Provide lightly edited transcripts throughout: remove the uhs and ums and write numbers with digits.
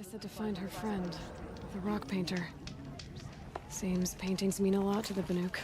Aya said to find her friend, the rock painter. Seems paintings mean a lot to the Banuk.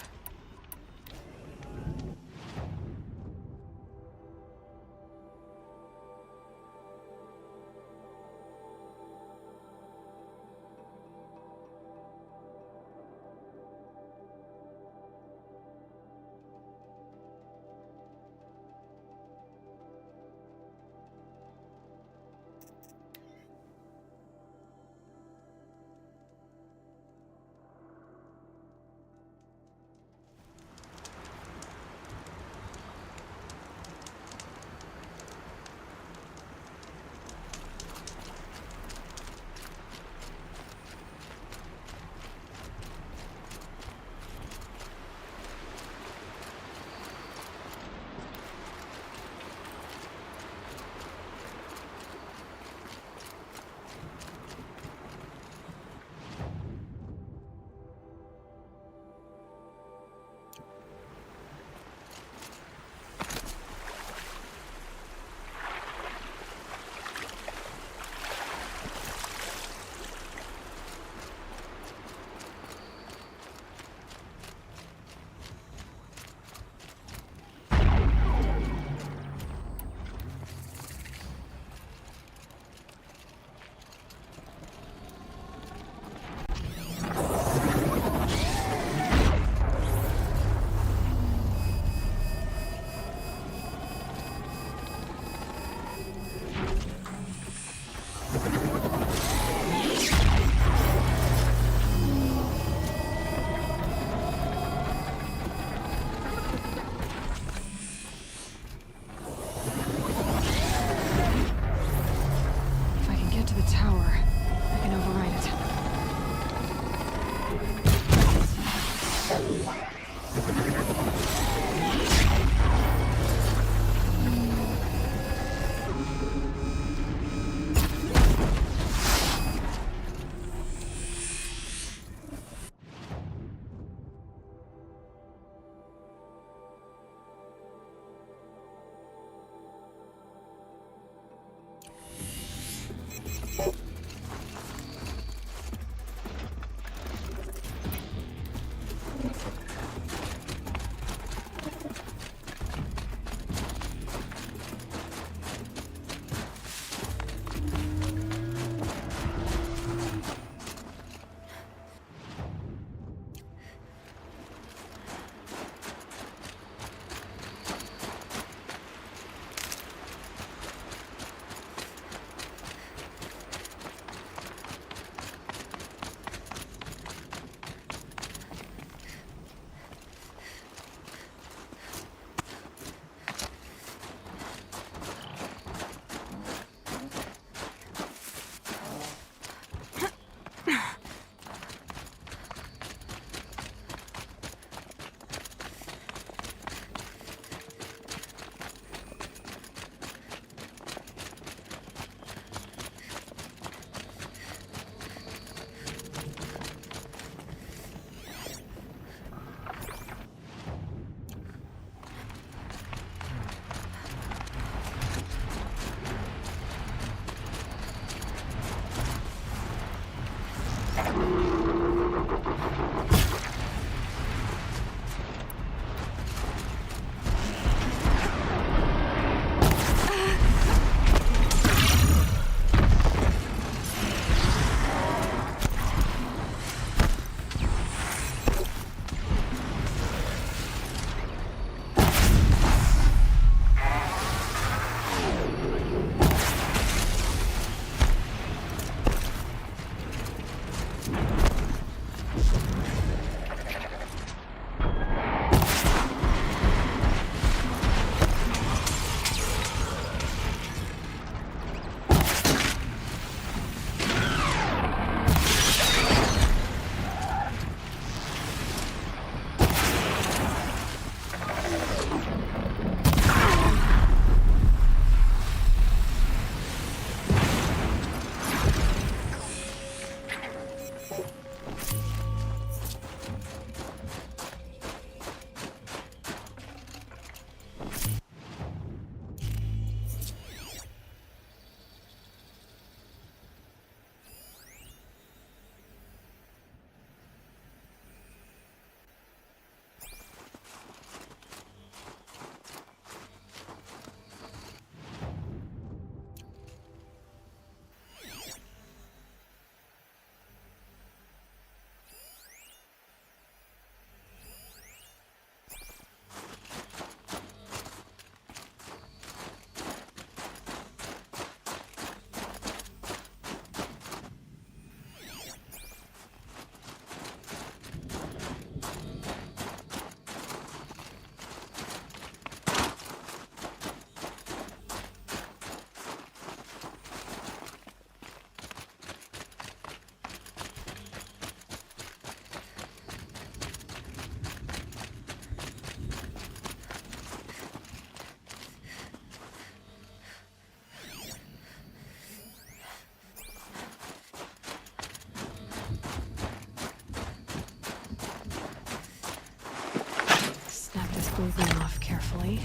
Smoothing off carefully.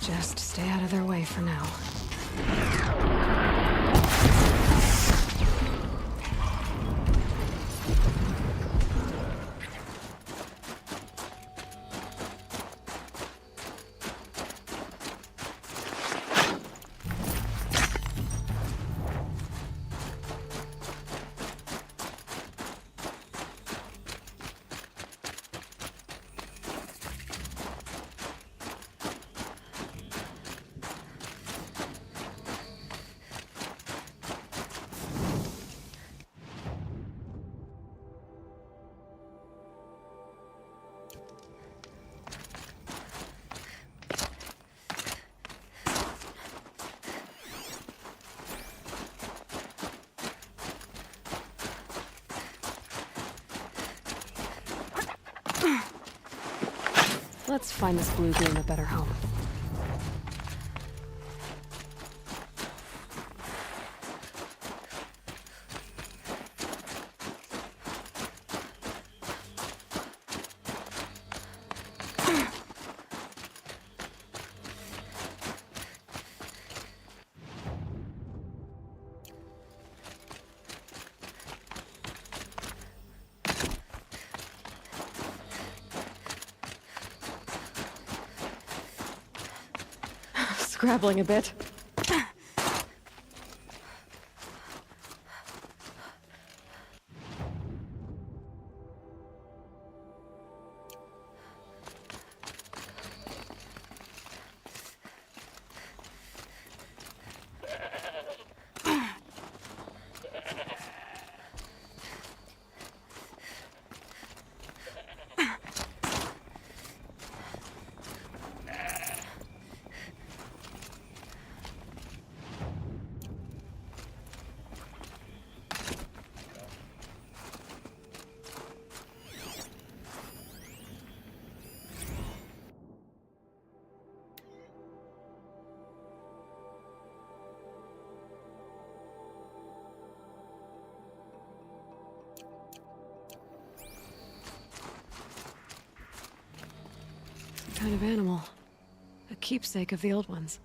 Just stay out of their way for now. Let's find this Bluegleam a better home. Scrabbling a bit. Kind of animal. A keepsake of the old ones.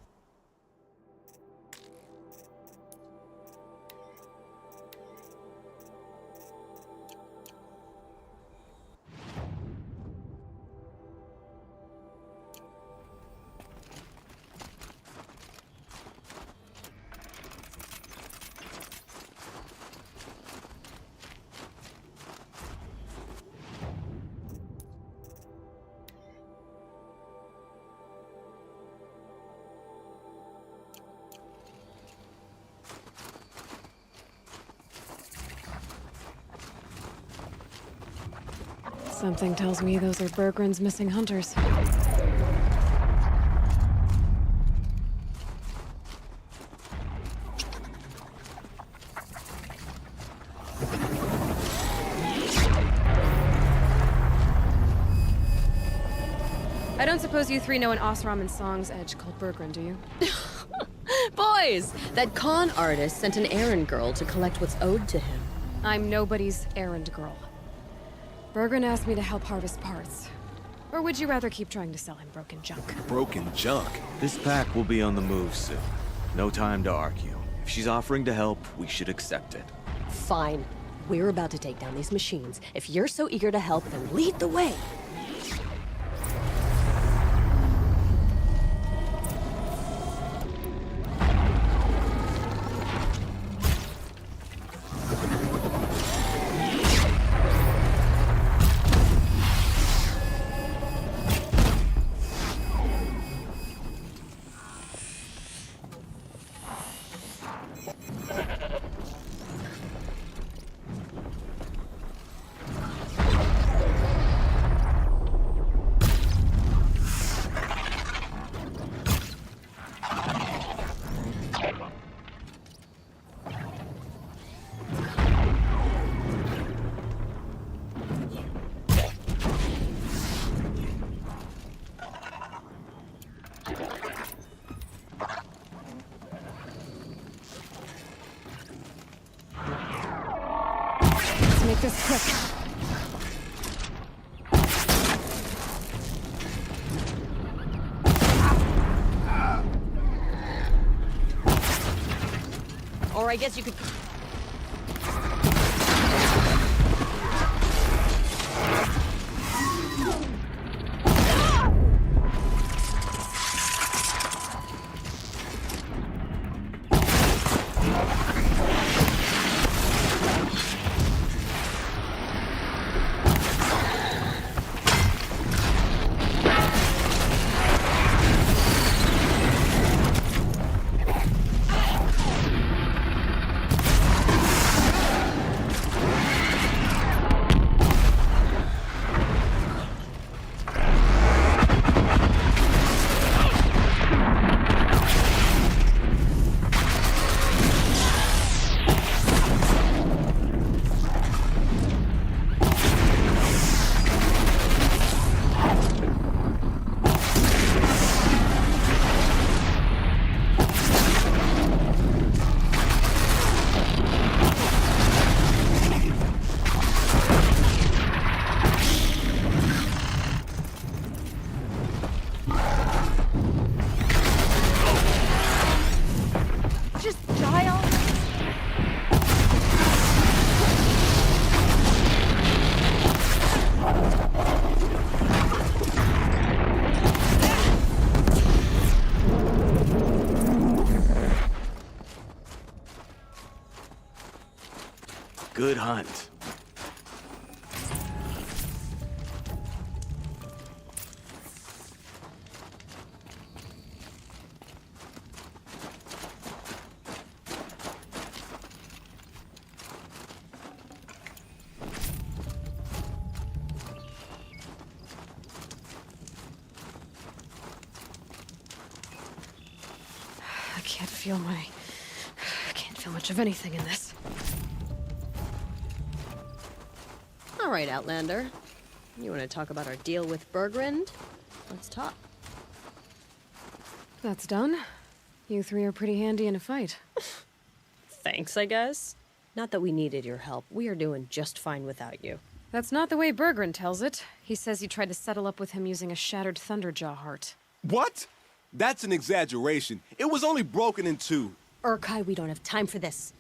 Something tells me those are Bergren's missing hunters. I don't suppose you three know an Osram and Song's edge called Bergren, do you? Boy, boys! That con artist sent an errand girl to collect what's owed to him. I'm nobody's errand girl. Bergren asked me to help harvest parts. Or would you rather keep trying to sell him broken junk? Broken junk? This pack will be on the move soon. No time to argue. If she's offering to help, we should accept it. Fine. We're about to take down these machines. If you're so eager to help, then lead the way. Make this quick. Or I guess you could... Good hunt. I can't feel much of anything in this. All right, Outlander. You want to talk about our deal with Bergren? Let's talk. That's done. You three are pretty handy in a fight. Thanks, I guess. Not that we needed your help. We are doing just fine without you. That's not the way Bergren tells it. He says you tried to settle up with him using a shattered Thunderjaw heart. What? That's an exaggeration. It was only broken in two. Urkai, we don't have time for this.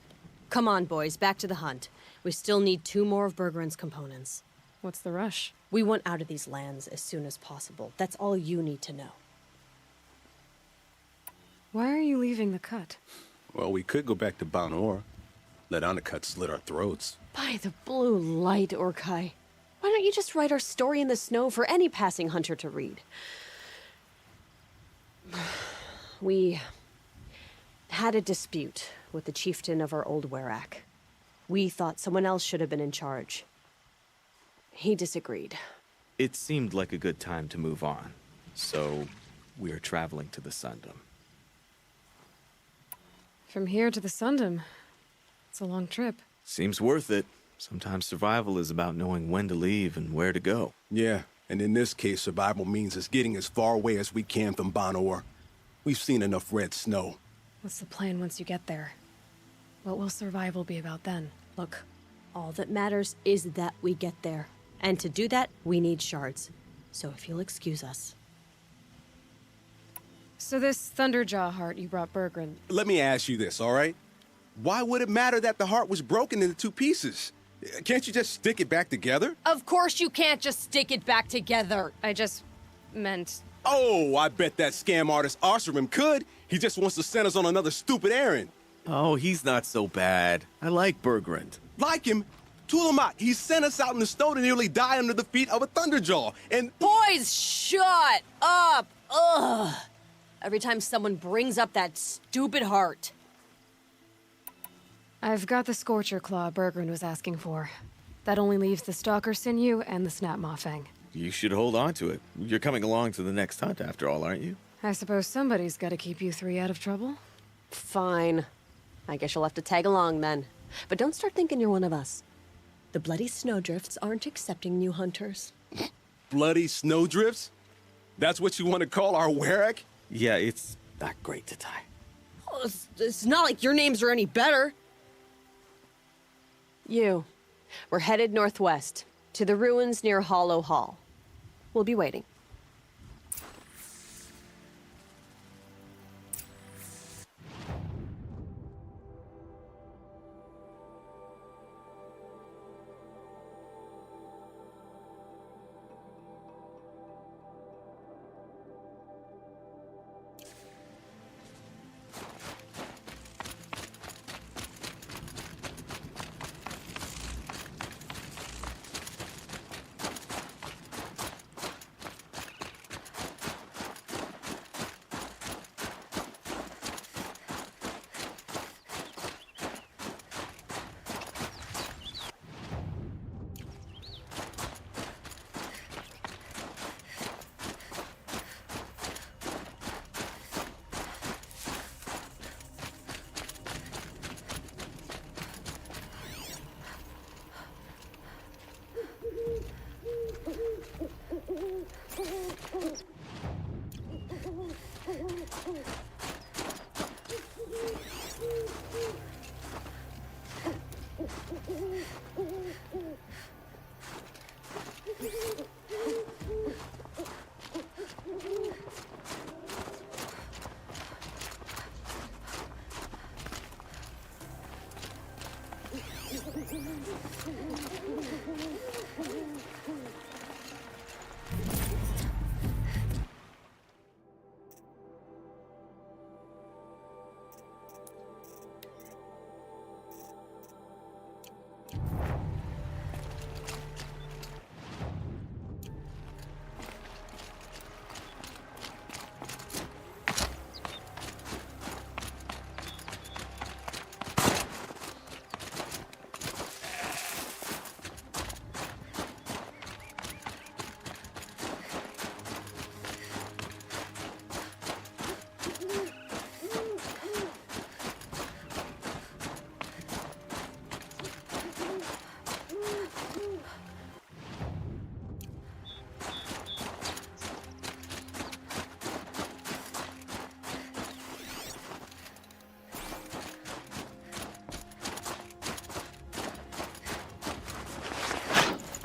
Come on, boys, back to the hunt. We still need 2 more of Bergren's components. What's the rush? We want out of these lands as soon as possible. That's all you need to know. Why are you leaving the cut? Well, we could go back to Banor. Let Undercut slit our throats. By the blue light, Urkai. Why don't you just write our story in the snow for any passing hunter to read? We had a dispute with the chieftain of our old Werak. We thought someone else should have been in charge. He disagreed. It seemed like a good time to move on, so we're traveling to the Sundom. From here to the Sundom. It's a long trip. Seems worth it. Sometimes survival is about knowing when to leave and where to go. Yeah, and in this case, survival means us getting as far away as we can from Banor. We've seen enough red snow. What's the plan once you get there? What will survival be about then? Look, all that matters is that we get there. And to do that, we need shards. So if you'll excuse us. So this Thunderjaw heart you brought Bergren, Let me ask you this, all right? Why would it matter that the heart was broken into two pieces? Can't you just stick it back together? Of course you can't just stick it back together. I just meant... Oh, I bet that scam artist Arsarim could. He just wants to send us on another stupid errand. Oh, he's not so bad. I like Bergrand. Like him, Tulamat, he sent us out in the snow to nearly die under the feet of a Thunderjaw. And Boys, shut up! Ugh! Every time someone brings up that stupid heart. I've got the Scorcher Claw Bergren was asking for. That only leaves the Stalker Sinew and the Snap Maw Fang. You should hold on to it. You're coming along to the next hunt after all, aren't you? I suppose somebody's gotta keep you three out of trouble. Fine. I guess you'll have to tag along then. But don't start thinking you're one of us. The Bloody Snowdrifts aren't accepting new hunters. bloody snowdrifts? That's what you want to call our Werak? Yeah, it's not great to tie. Oh, it's not like your names are any better. We're headed northwest, to the ruins near Hollow Hall. We'll be waiting.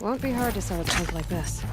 Won't be hard to sell a chunk like this.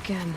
Again.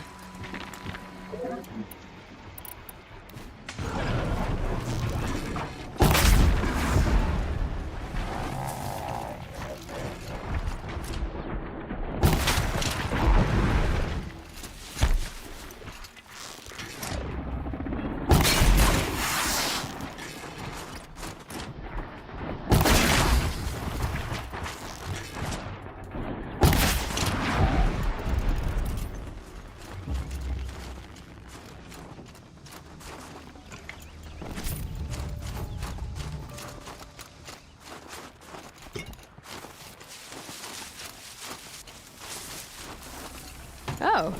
Oh.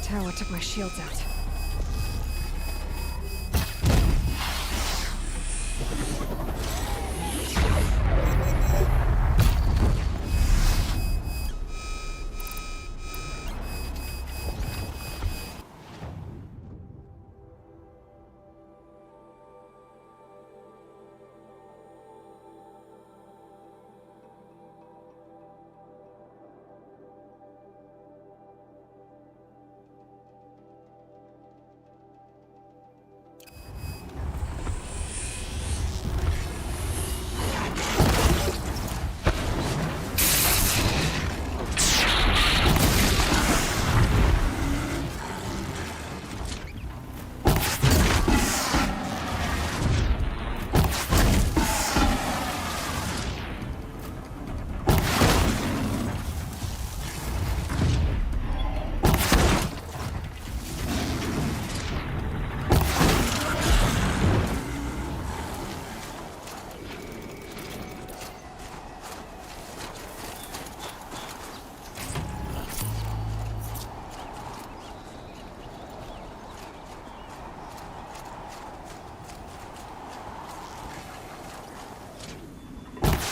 Tower took my shields out.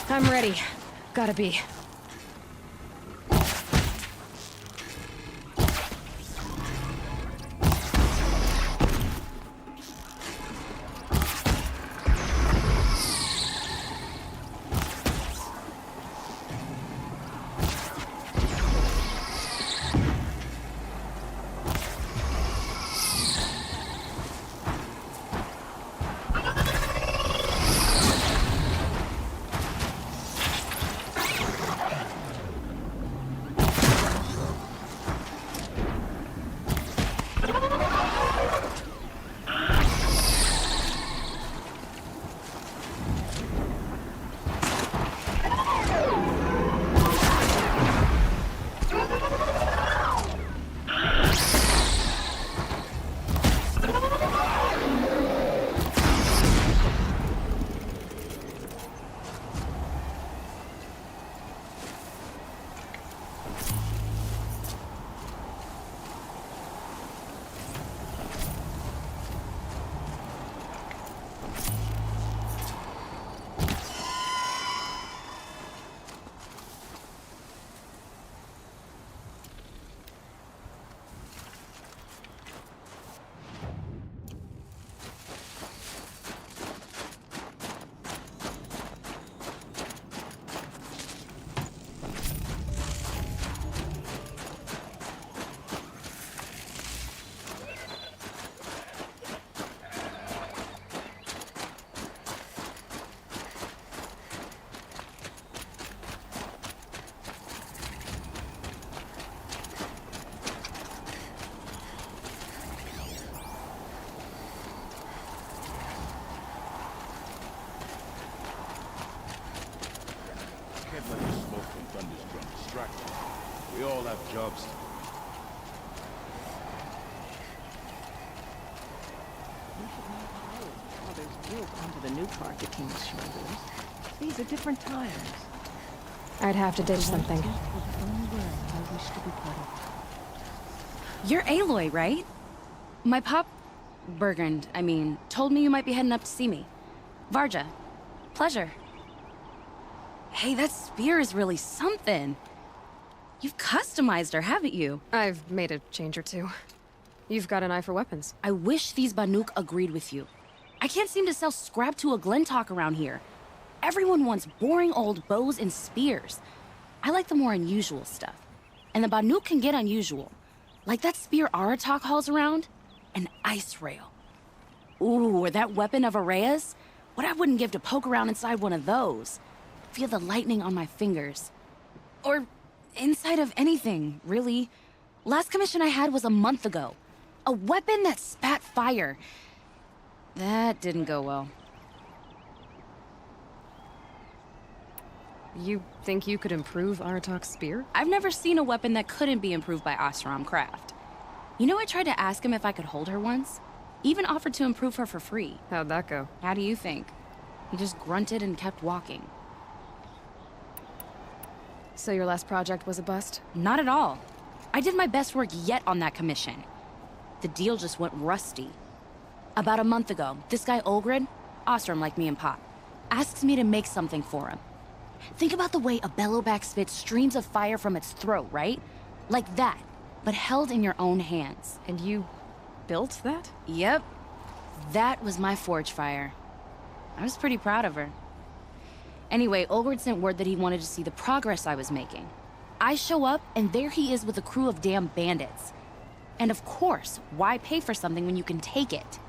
I'm ready. Gotta be. Can't let the smoke from Thunderstruck distract us. We all have jobs to do. You should not follow father's guilt onto the new car the king's shoulders. These are different times. I'd have to ditch something. Was the only world I wish to be part of. You're Aloy, right? My pop... Bergund, I mean, told me you might be heading up to see me. Varja. Pleasure. Hey, that spear is really something. You've customized her, haven't you? I've made a change or two. You've got an eye for weapons. I wish these Banuk agreed with you. I can't seem to sell scrap to a Glentalk around here. Everyone wants boring old bows and spears. I like the more unusual stuff. And the Banuk can get unusual. Like that spear Aratak hauls around. An ice rail. Ooh, or that weapon of Araya's? What I wouldn't give to poke around inside one of those. Feel the lightning on my fingers. Or inside of anything, really. Last commission I had was a month ago. A weapon that spat fire. That didn't go well. You think you could improve Aratak's spear? I've never seen a weapon that couldn't be improved by Oseram craft. You know, I tried to ask him if I could hold her once. Even offered to improve her for free. How'd that go? How do you think? He just grunted and kept walking. So your last project was a bust? Not at all. I did my best work yet on that commission. The deal just went rusty. About a month ago, this guy Olgrid, Ostrom like me and Pop, asks me to make something for him. Think about the way a bellowback spits streams of fire from its throat, right? Like that, but held in your own hands. And you built that? Yep. That was my forge fire. I was pretty proud of her. Anyway, Olgrid sent word that he wanted to see the progress I was making. I show up, and there he is with a crew of damn bandits. And of course, why pay for something when you can take it?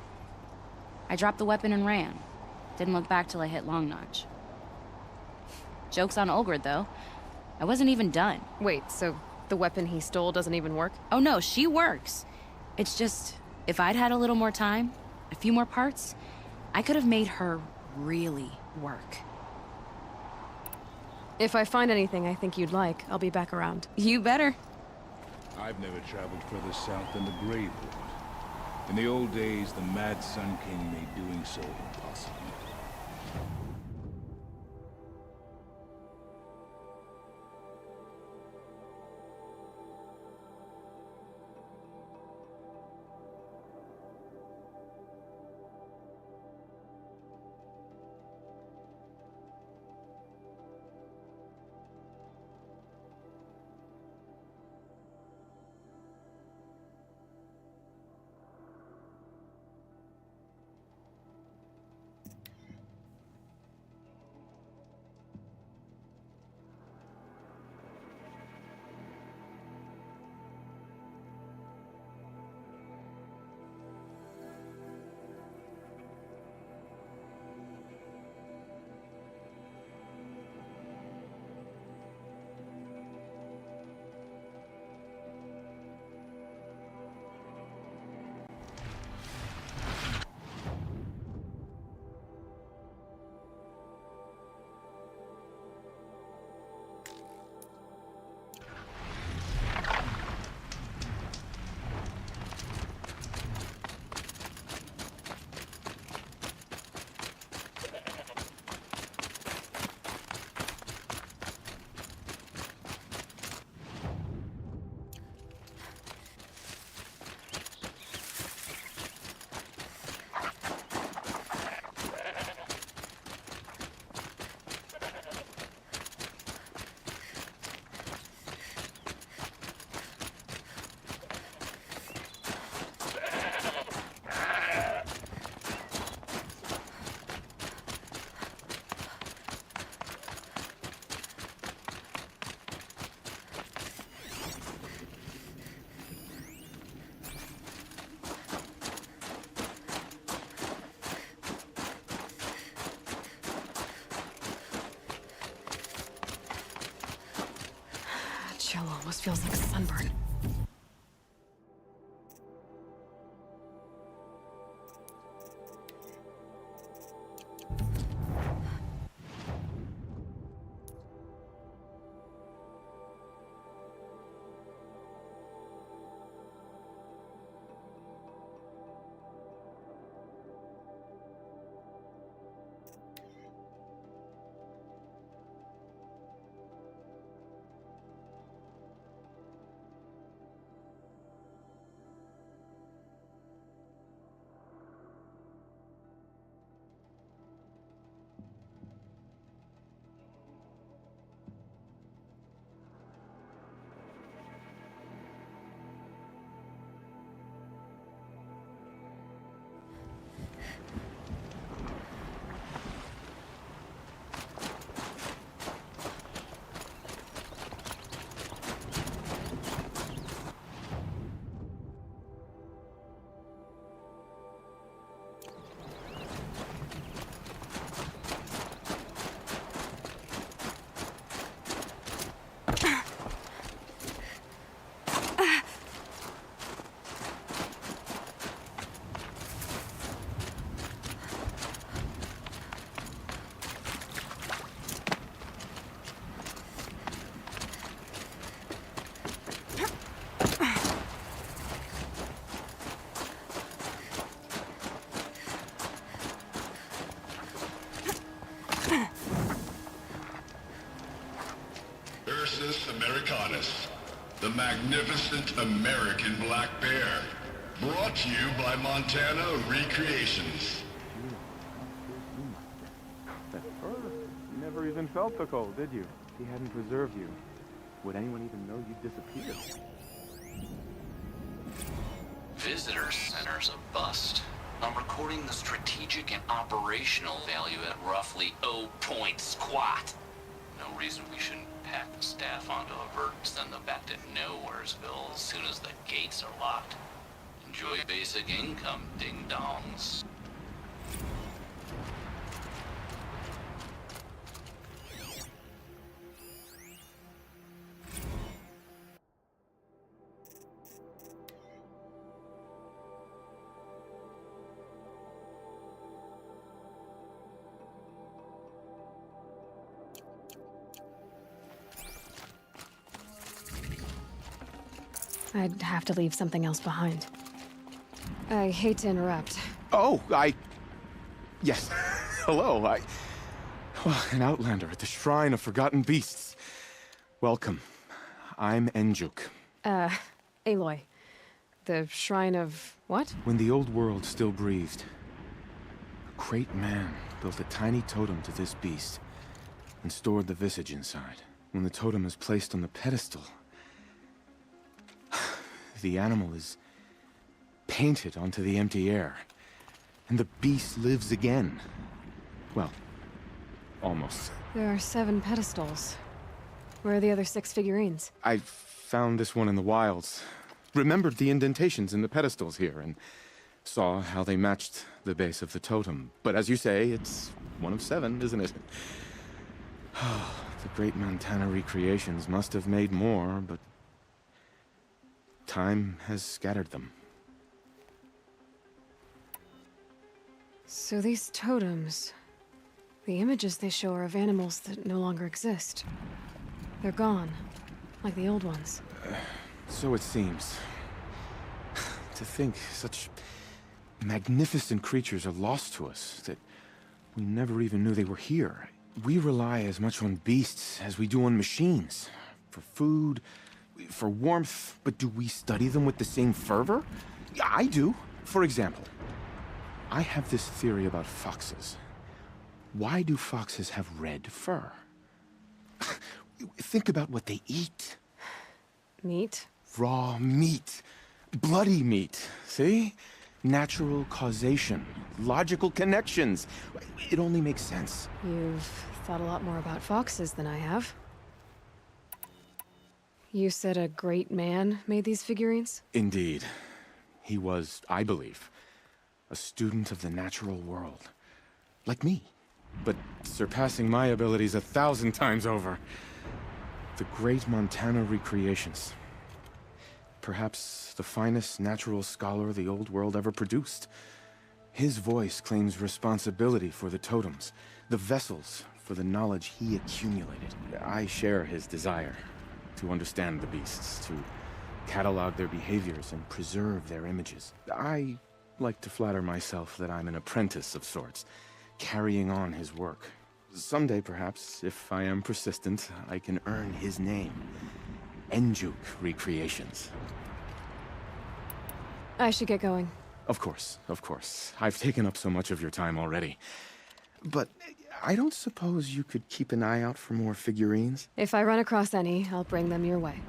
I dropped the weapon and ran. Didn't look back till I hit Long Notch. Joke's on Olgrid, though. I wasn't even done. Wait, so the weapon he stole doesn't even work? Oh no, she works. It's just, if I'd had a little more time, a few more parts, I could have made her really work. If I find anything I think you'd like, I'll be back around. You better. I've never traveled further south than the Graveport. In the old days, the Mad Sun King made doing so impossible. Chill almost feels like a sunburn. Ursus Americanus, the magnificent American black bear. Brought to you by Montana Recreations. That fur. You never even felt the cold, did you? If he hadn't preserved you, would anyone even know you'd disappeared? Visitor Center's a bust. I'm recording the strategic and operational value at roughly 0 point squat. No reason we shouldn't pack the staff onto a vert and send them back to Nowheresville as soon as the gates are locked. Enjoy basic income, ding-dongs. I'd have to leave something else behind. I hate to interrupt. Oh, yes. Hello, well, an outlander at the Shrine of Forgotten Beasts. Welcome. I'm Enjuk. Aloy. The Shrine of... what? When the old world still breathed, a great man built a tiny totem to this beast and stored the visage inside. When the totem is placed on the pedestal, the animal is painted onto the empty air, and the beast lives again. Well, almost. There are 7 pedestals. Where are the other 6 figurines? I found this one in the wilds, remembered the indentations in the pedestals here, and saw how they matched the base of the totem. But as you say, it's one of 7, isn't it? The great Montana Recreations must have made more, but time has scattered them. So these totems... the images they show are of animals that no longer exist. They're gone, like the old ones. So it seems. To think such magnificent creatures are lost to us, that we never even knew they were here. We rely as much on beasts as we do on machines. For food, for warmth, but do we study them with the same fervor? I do. For example, I have this theory about foxes. Why do foxes have red fur? Think about what they eat. Meat? Raw meat. Bloody meat. See? Natural causation. Logical connections. It only makes sense. You've thought a lot more about foxes than I have. You said a great man made these figurines? Indeed. He was, I believe, a student of the natural world. Like me. But surpassing my abilities 1,000 times over. The great Montana Recreations. Perhaps the finest natural scholar the old world ever produced. His voice claims responsibility for the totems, the vessels for the knowledge he accumulated. I share his desire to understand the beasts, to catalog their behaviors and preserve their images. I like to flatter myself that I'm an apprentice of sorts, carrying on his work. Someday, perhaps, if I am persistent, I can earn his name. Enjuk Recreations. I should get going. Of course, of course. I've taken up so much of your time already. But I don't suppose you could keep an eye out for more figurines? If I run across any, I'll bring them your way.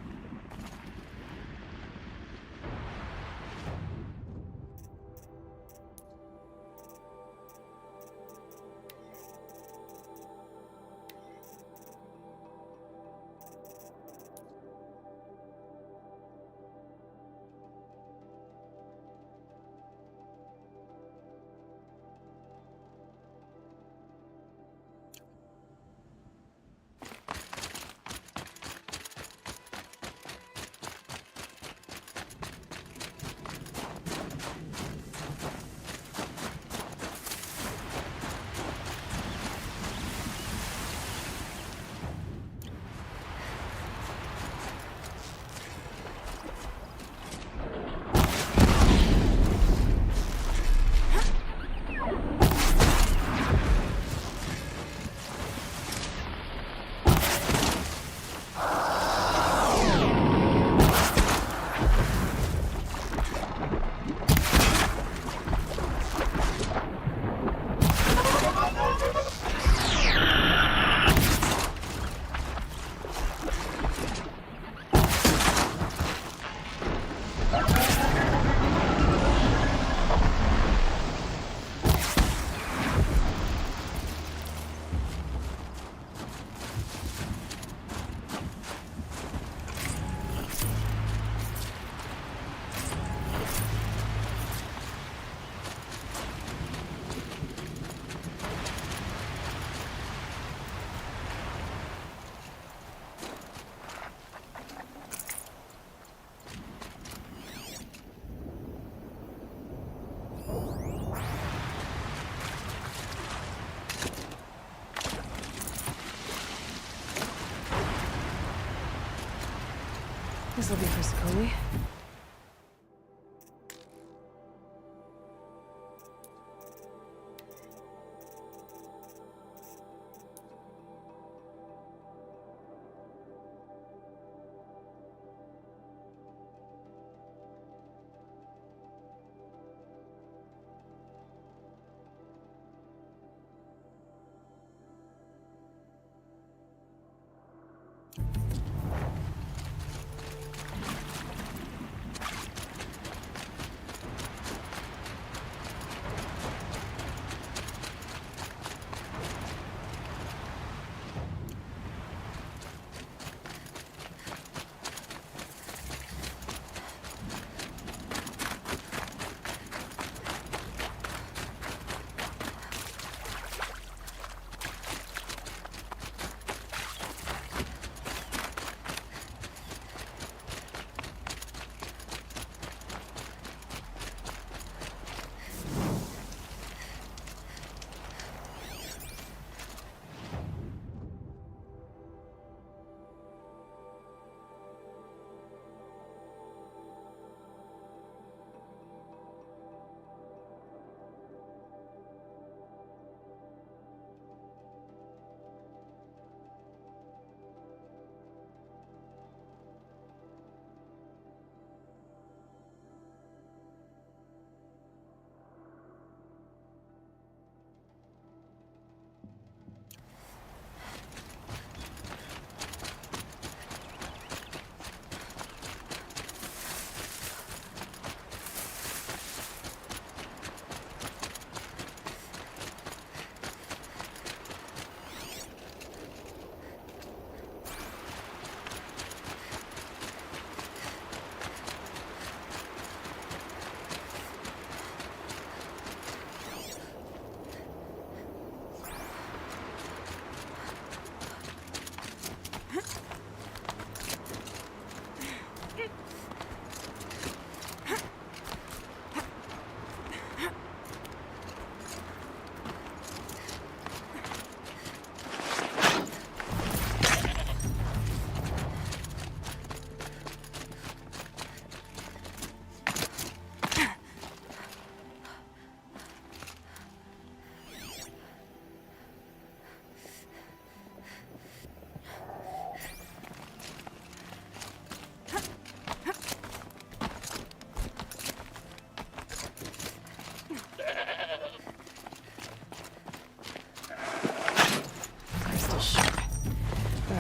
This'll be for Scully.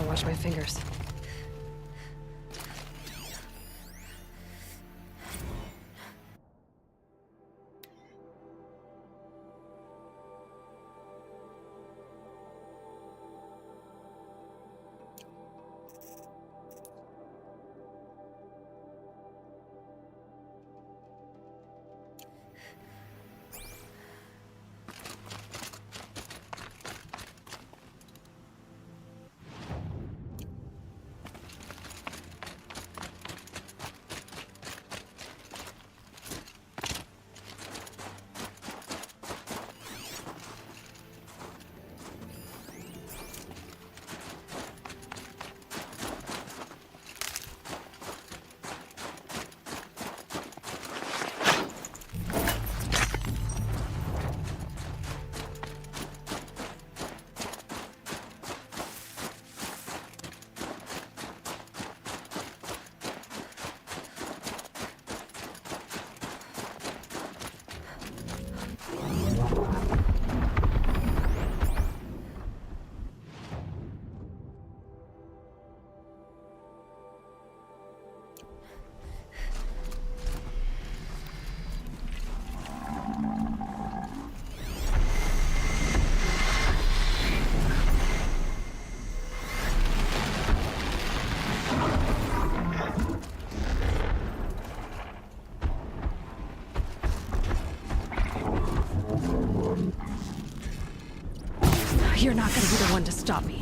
Wash my fingers. You're not gonna be the one to stop me.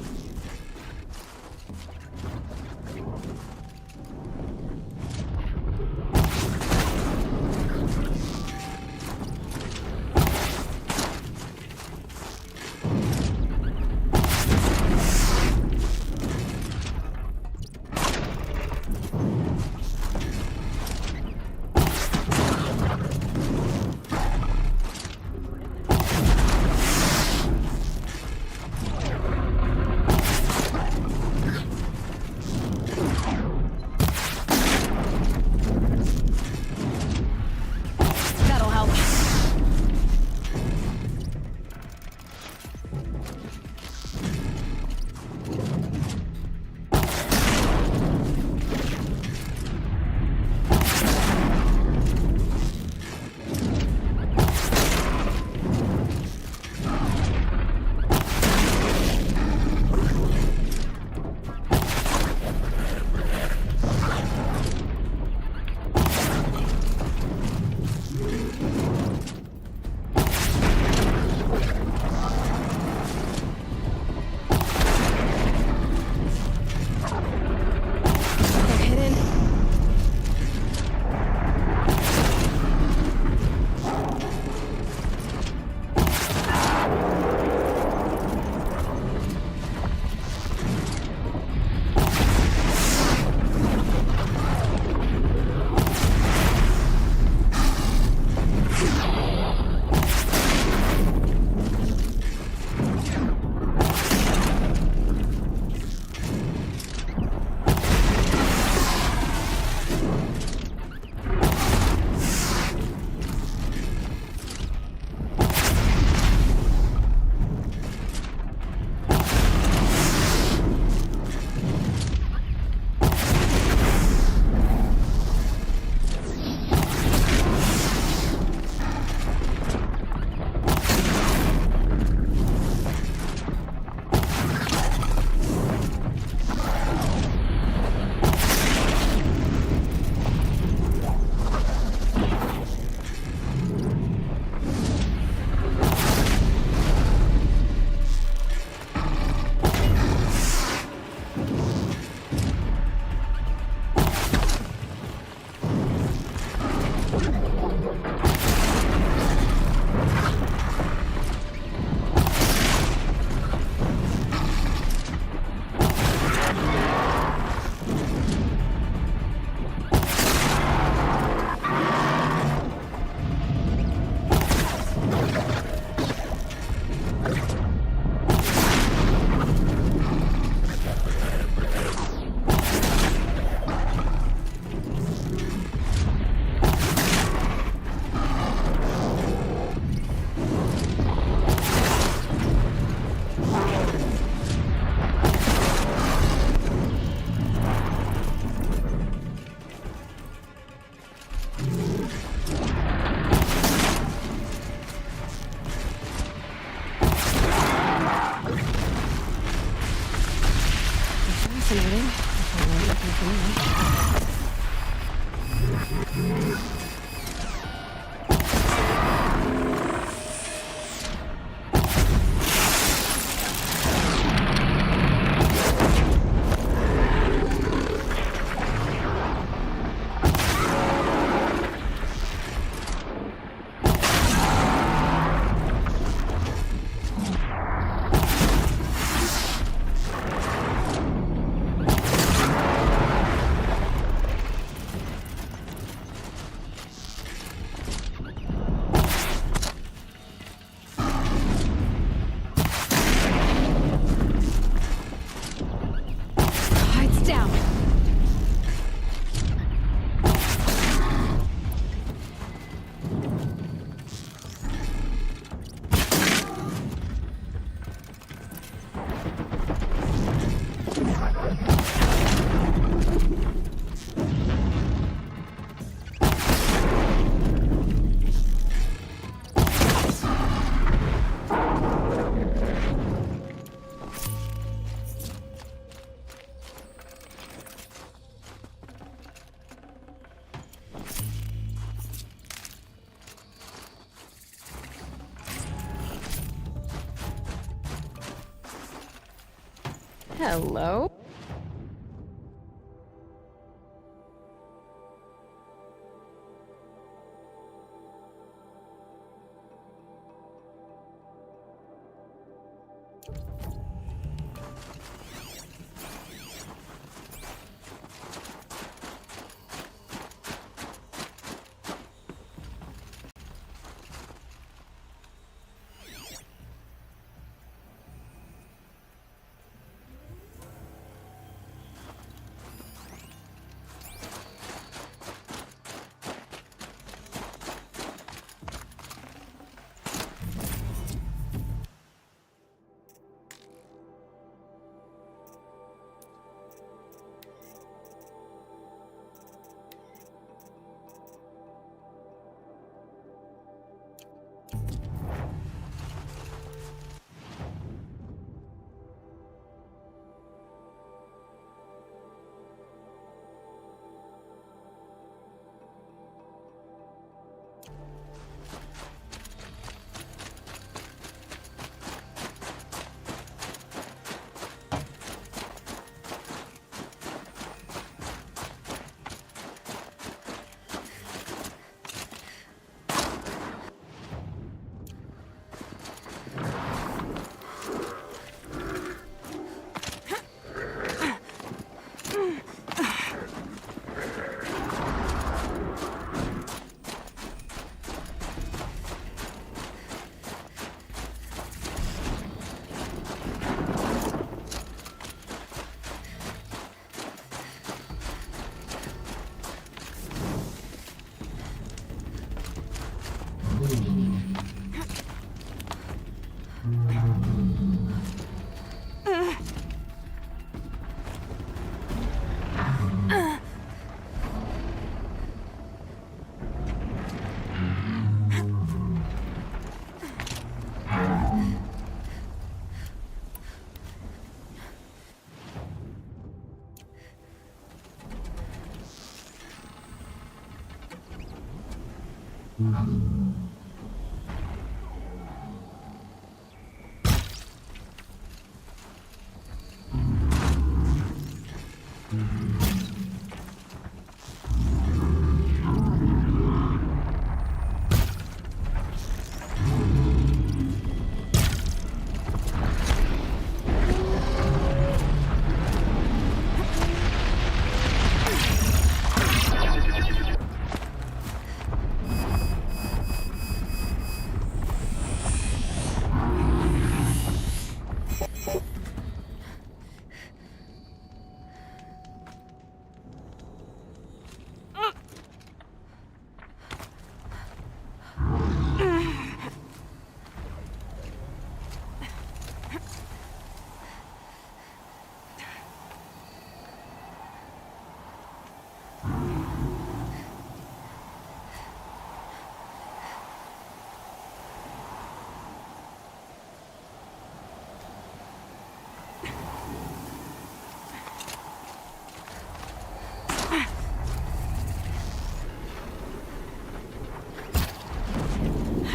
Hello?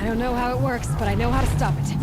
don't know how it works, but I know how to stop it.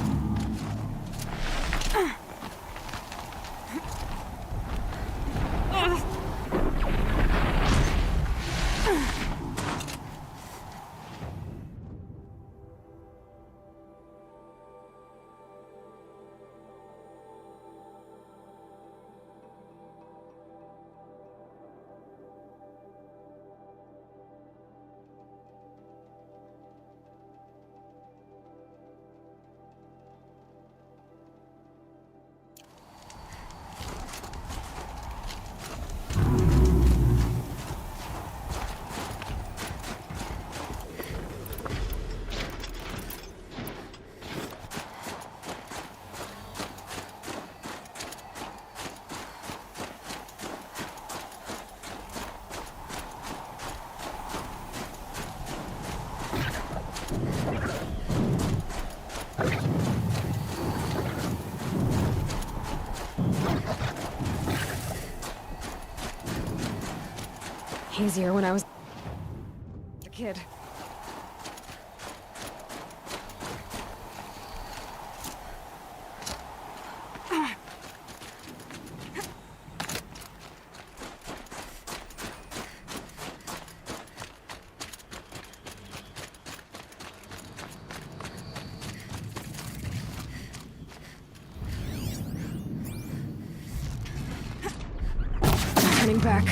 Easier when I was a kid. Turning back.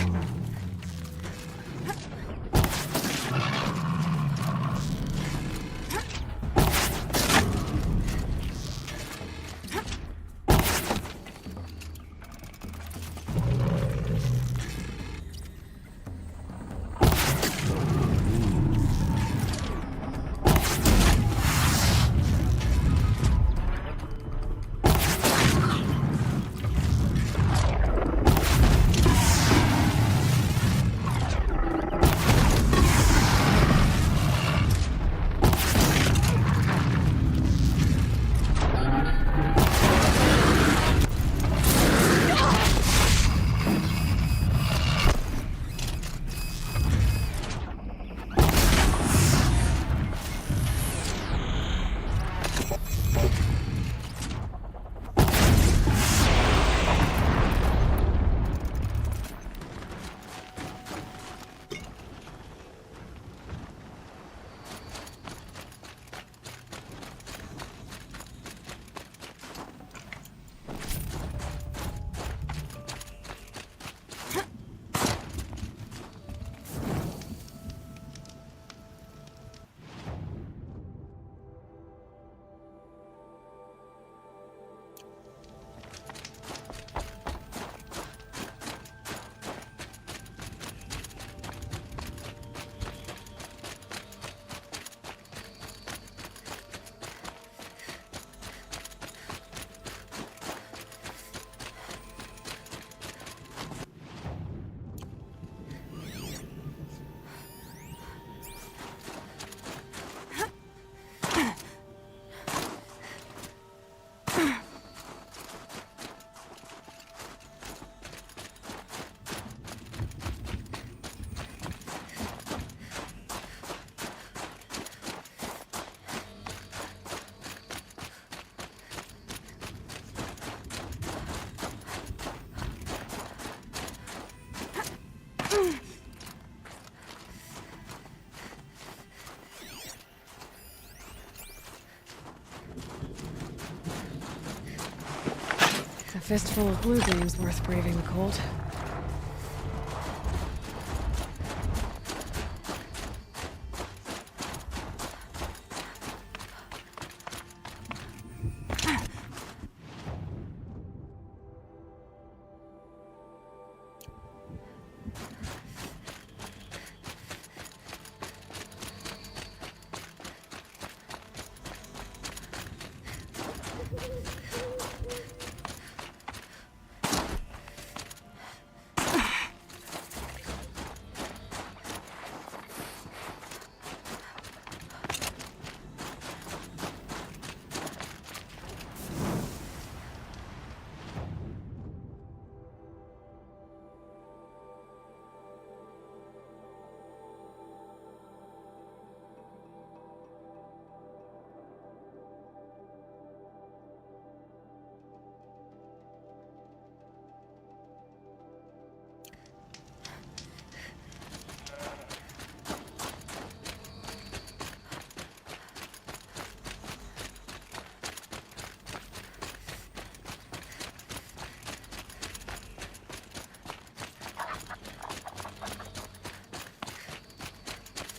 A fistful of Bluegleam's worth braving the cold.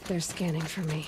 They're scanning for me.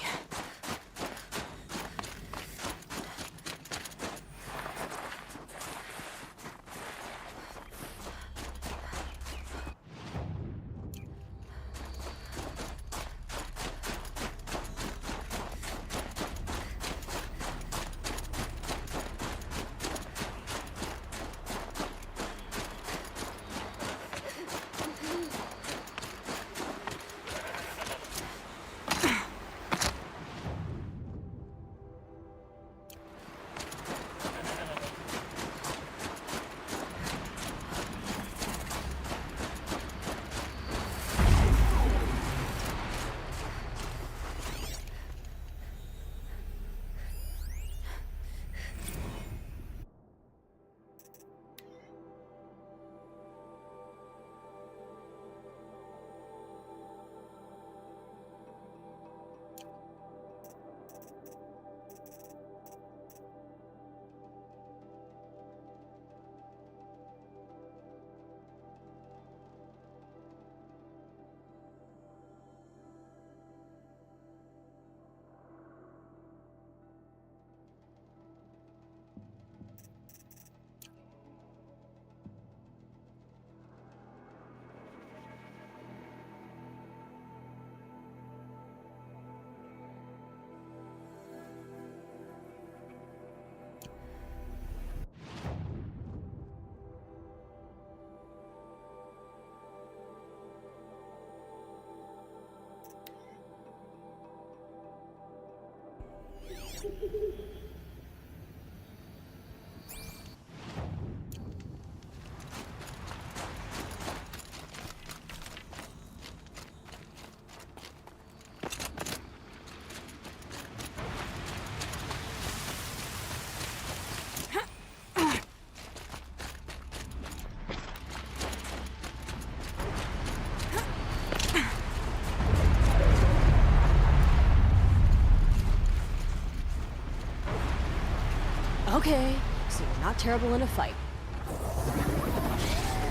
Okay, so you're not terrible in a fight.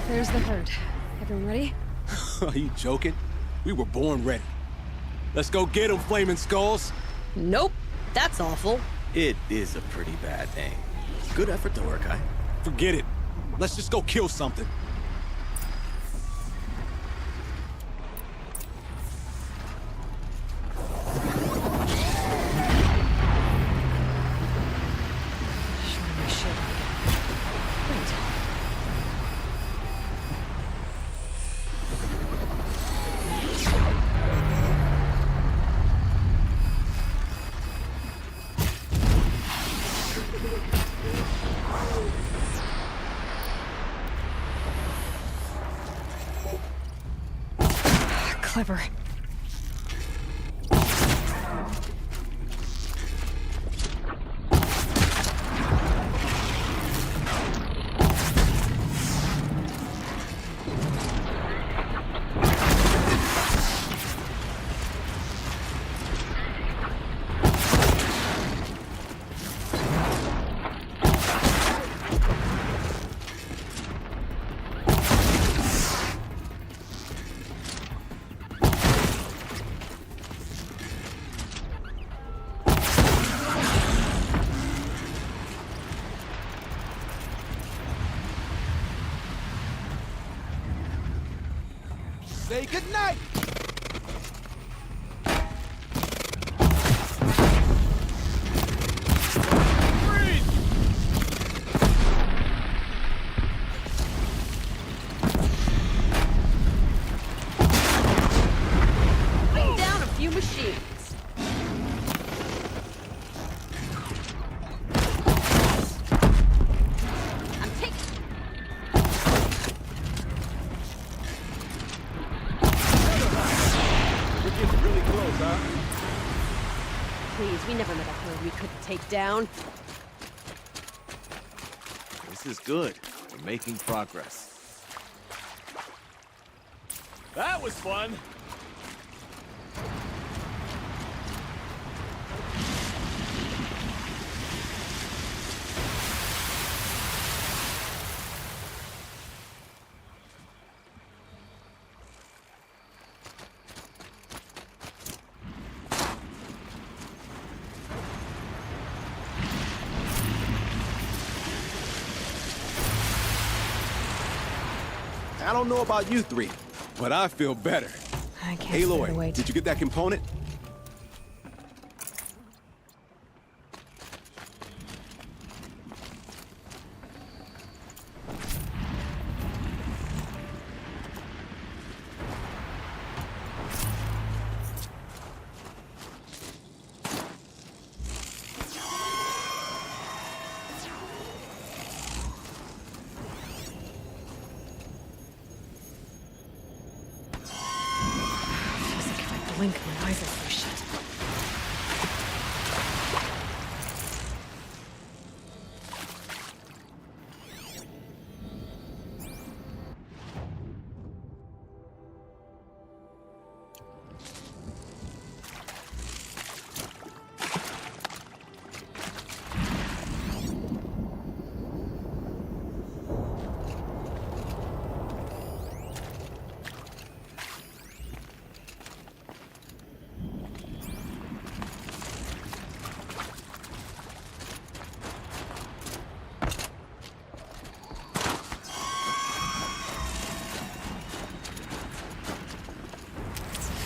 There's the herd. Everyone ready? Are you joking? We were born ready. Let's go get them, flaming skulls! Nope, that's awful. It is a pretty bad name. Good effort though, Urkai. Forget it. Let's just go kill something. Clever. Say goodnight! Bring down a few machines. I'm taking... We're getting really close, huh? Please, we never met a herd we couldn't take down. This is good. We're making progress. That was fun! I don't know about you three, but I feel better. I can't Hey, stand Lloyd, the wait. did you get that component? Feels like if I blink, my eyes will go shut.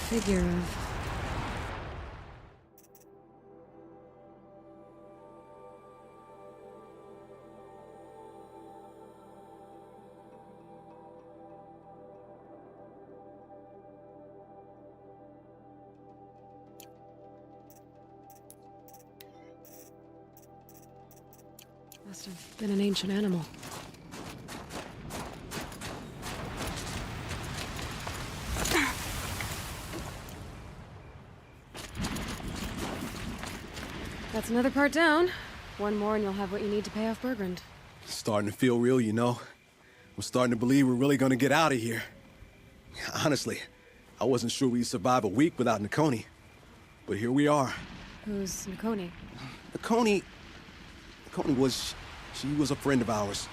Figure of... Must have been an ancient animal. That's another part down. One more and you'll have what you need to pay off Bergrand. Starting to feel real, you know. I'm starting to believe we're really gonna get out of here. Honestly, I wasn't sure we'd survive a week without Nakoni. But here we are. Who's Nakoni? Nakoni was... she was a friend of ours.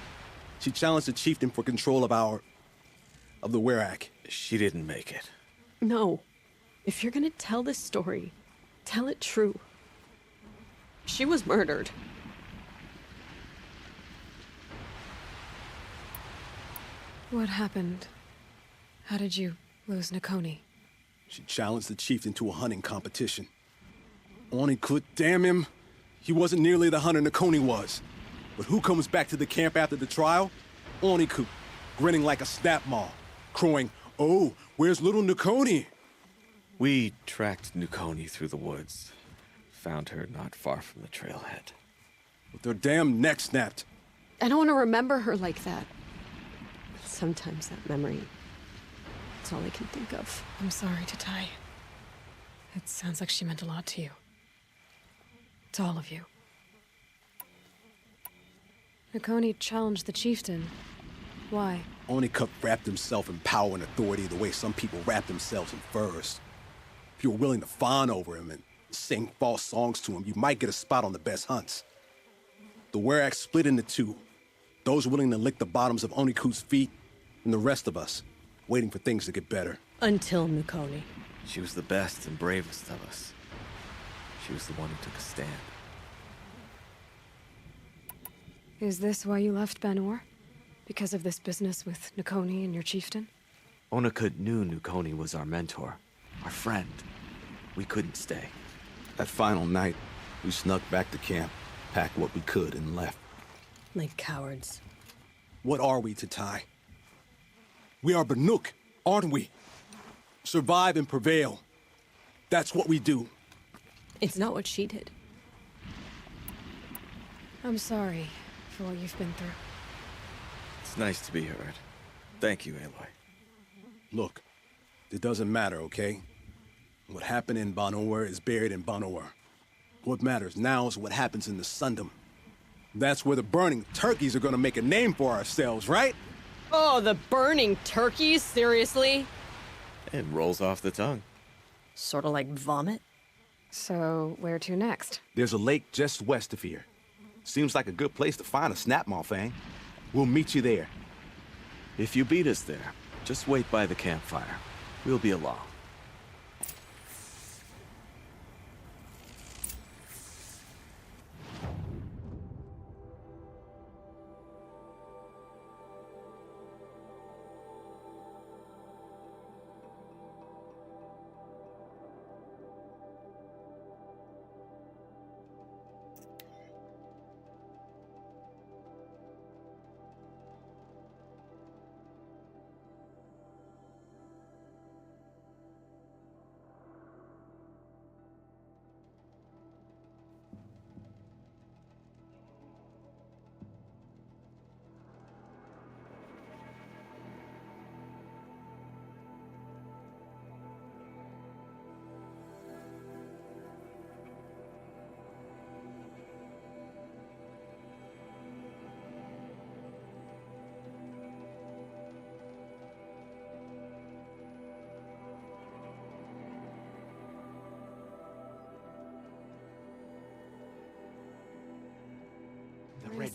She challenged the chieftain for control of the Werak. She didn't make it. No. If you're gonna tell this story, tell it true. She was murdered. What happened? How did you lose Nakoni? She challenged the chieftain to a hunting competition. Onikut, damn him. He wasn't nearly the hunter Nakoni was. But who comes back to the camp after the trial? Onikut, grinning like a snap maw, crowing, "Oh, where's little Nakoni?" We tracked Nukoni through the woods. Found her not far from the trailhead. With their damn neck snapped. I don't want to remember her like that. Sometimes that memory... it's all I can think of. I'm sorry, Tatai. It sounds like she meant a lot to you. To all of you. Nakoni challenged the chieftain. Why? Onikut wrapped himself in power and authority the way some people wrap themselves in furs. If you were willing to fawn over him and sing false songs to him, you might get a spot on the best hunts. The Werak split into two. Those willing to lick the bottoms of Onikut's feet, and the rest of us, waiting for things to get better. Until Nakoni. She was the best and bravest of us. She was the one who took a stand. Is this why you left Banor? Because of this business with Nakoni and your chieftain? Onakut knew Nukoni was our mentor, our friend. We couldn't stay. That final night, we snuck back to camp, packed what we could, and left. Like cowards. What are we, Tatai? We are Banuk, aren't we? Survive and prevail. That's what we do. It's not what she did. I'm sorry for what you've been through. It's nice to be heard. Thank you, Aloy. Look, it doesn't matter, okay? What happened in Banor is buried in Banor. What matters now is what happens in the Sundom. That's where the burning turkeys are gonna make a name for ourselves, right? Oh, the burning turkeys? Seriously? It rolls off the tongue. Sort of like vomit? So, where to next? There's a lake just west of here. Seems like a good place to find a snapmaw fang. We'll meet you there. If you beat us there, just wait by the campfire. We'll be along.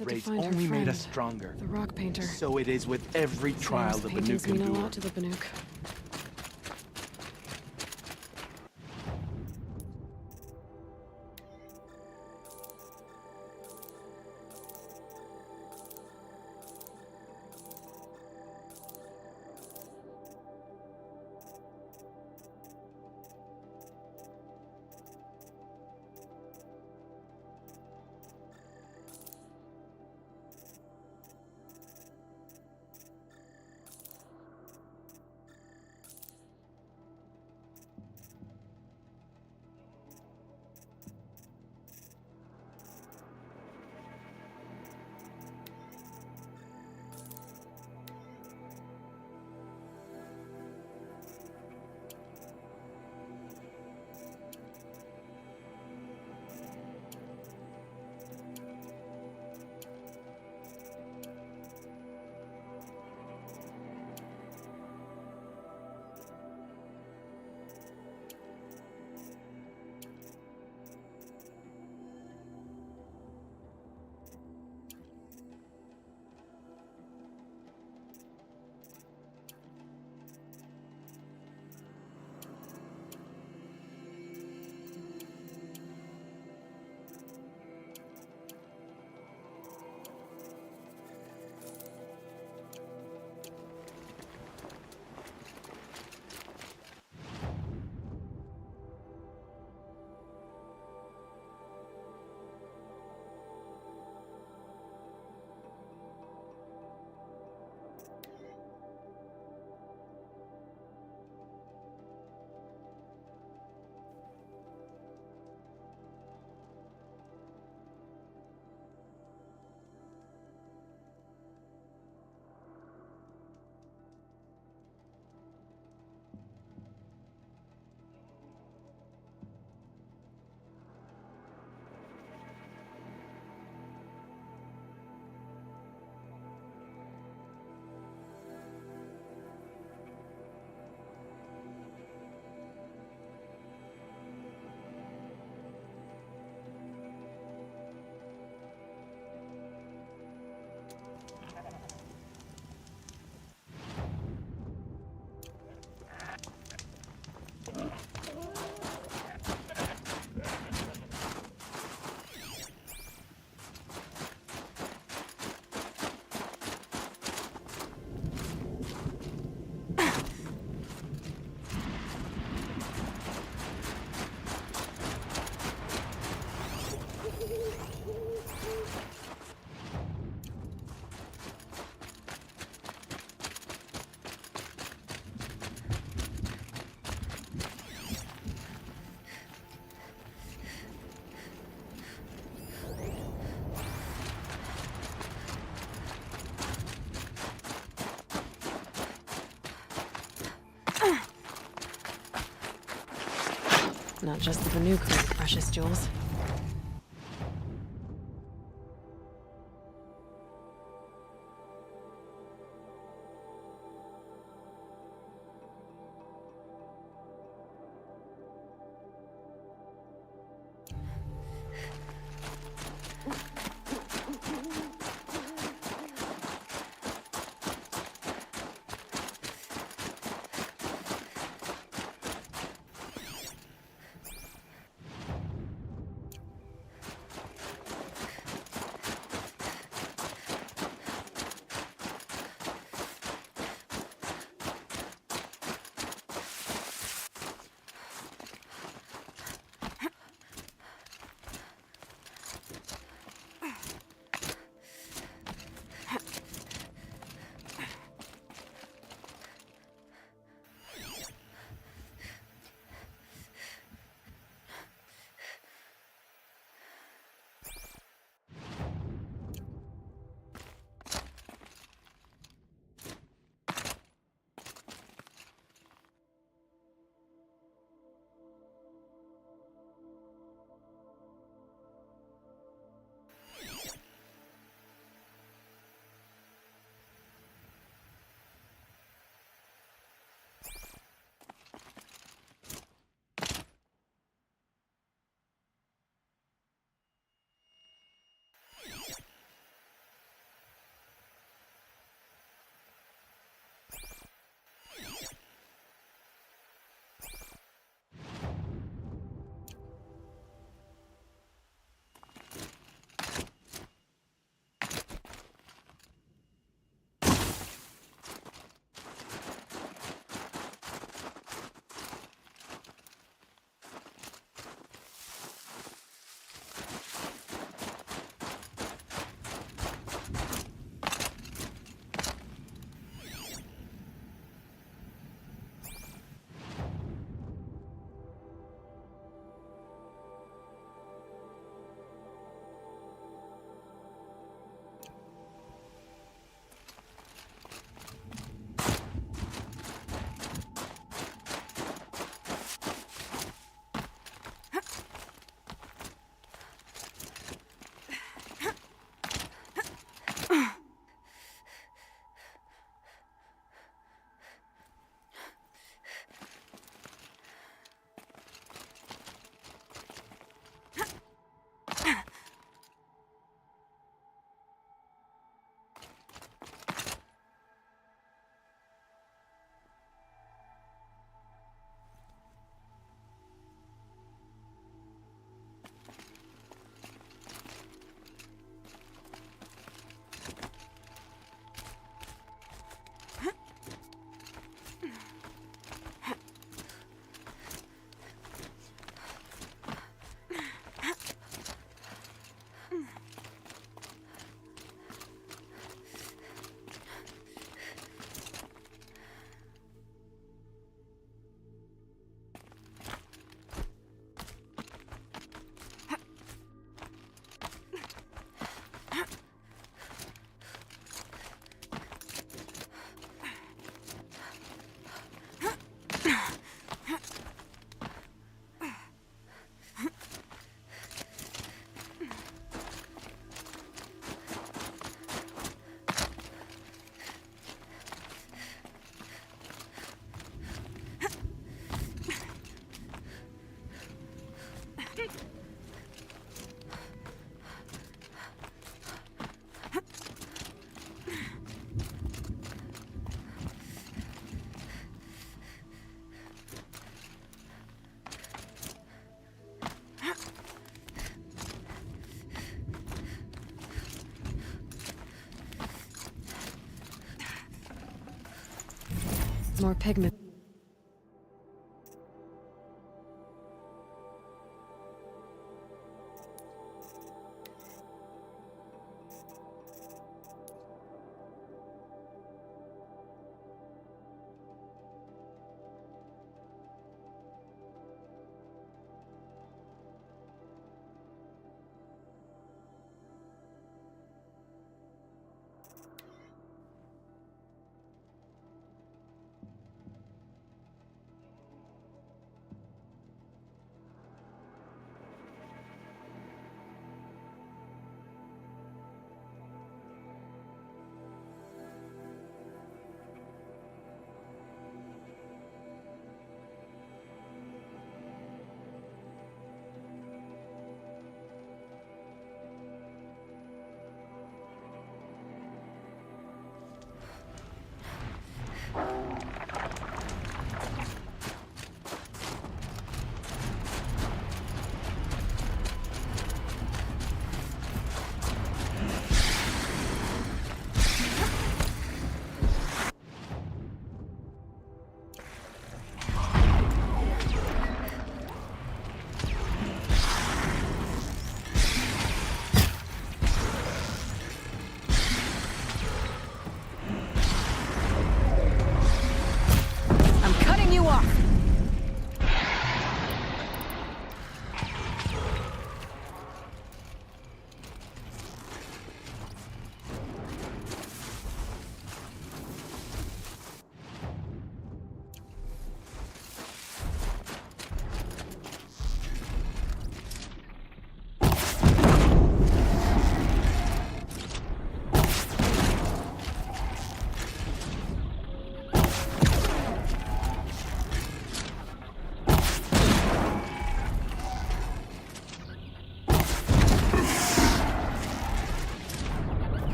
said to raids find her only made friend, us stronger. the rock painter. So it is with every trial Sam's the paintings Banuk mean a endure. lot to the Banuk. Not just the Banuk who make precious jewels. More pigment.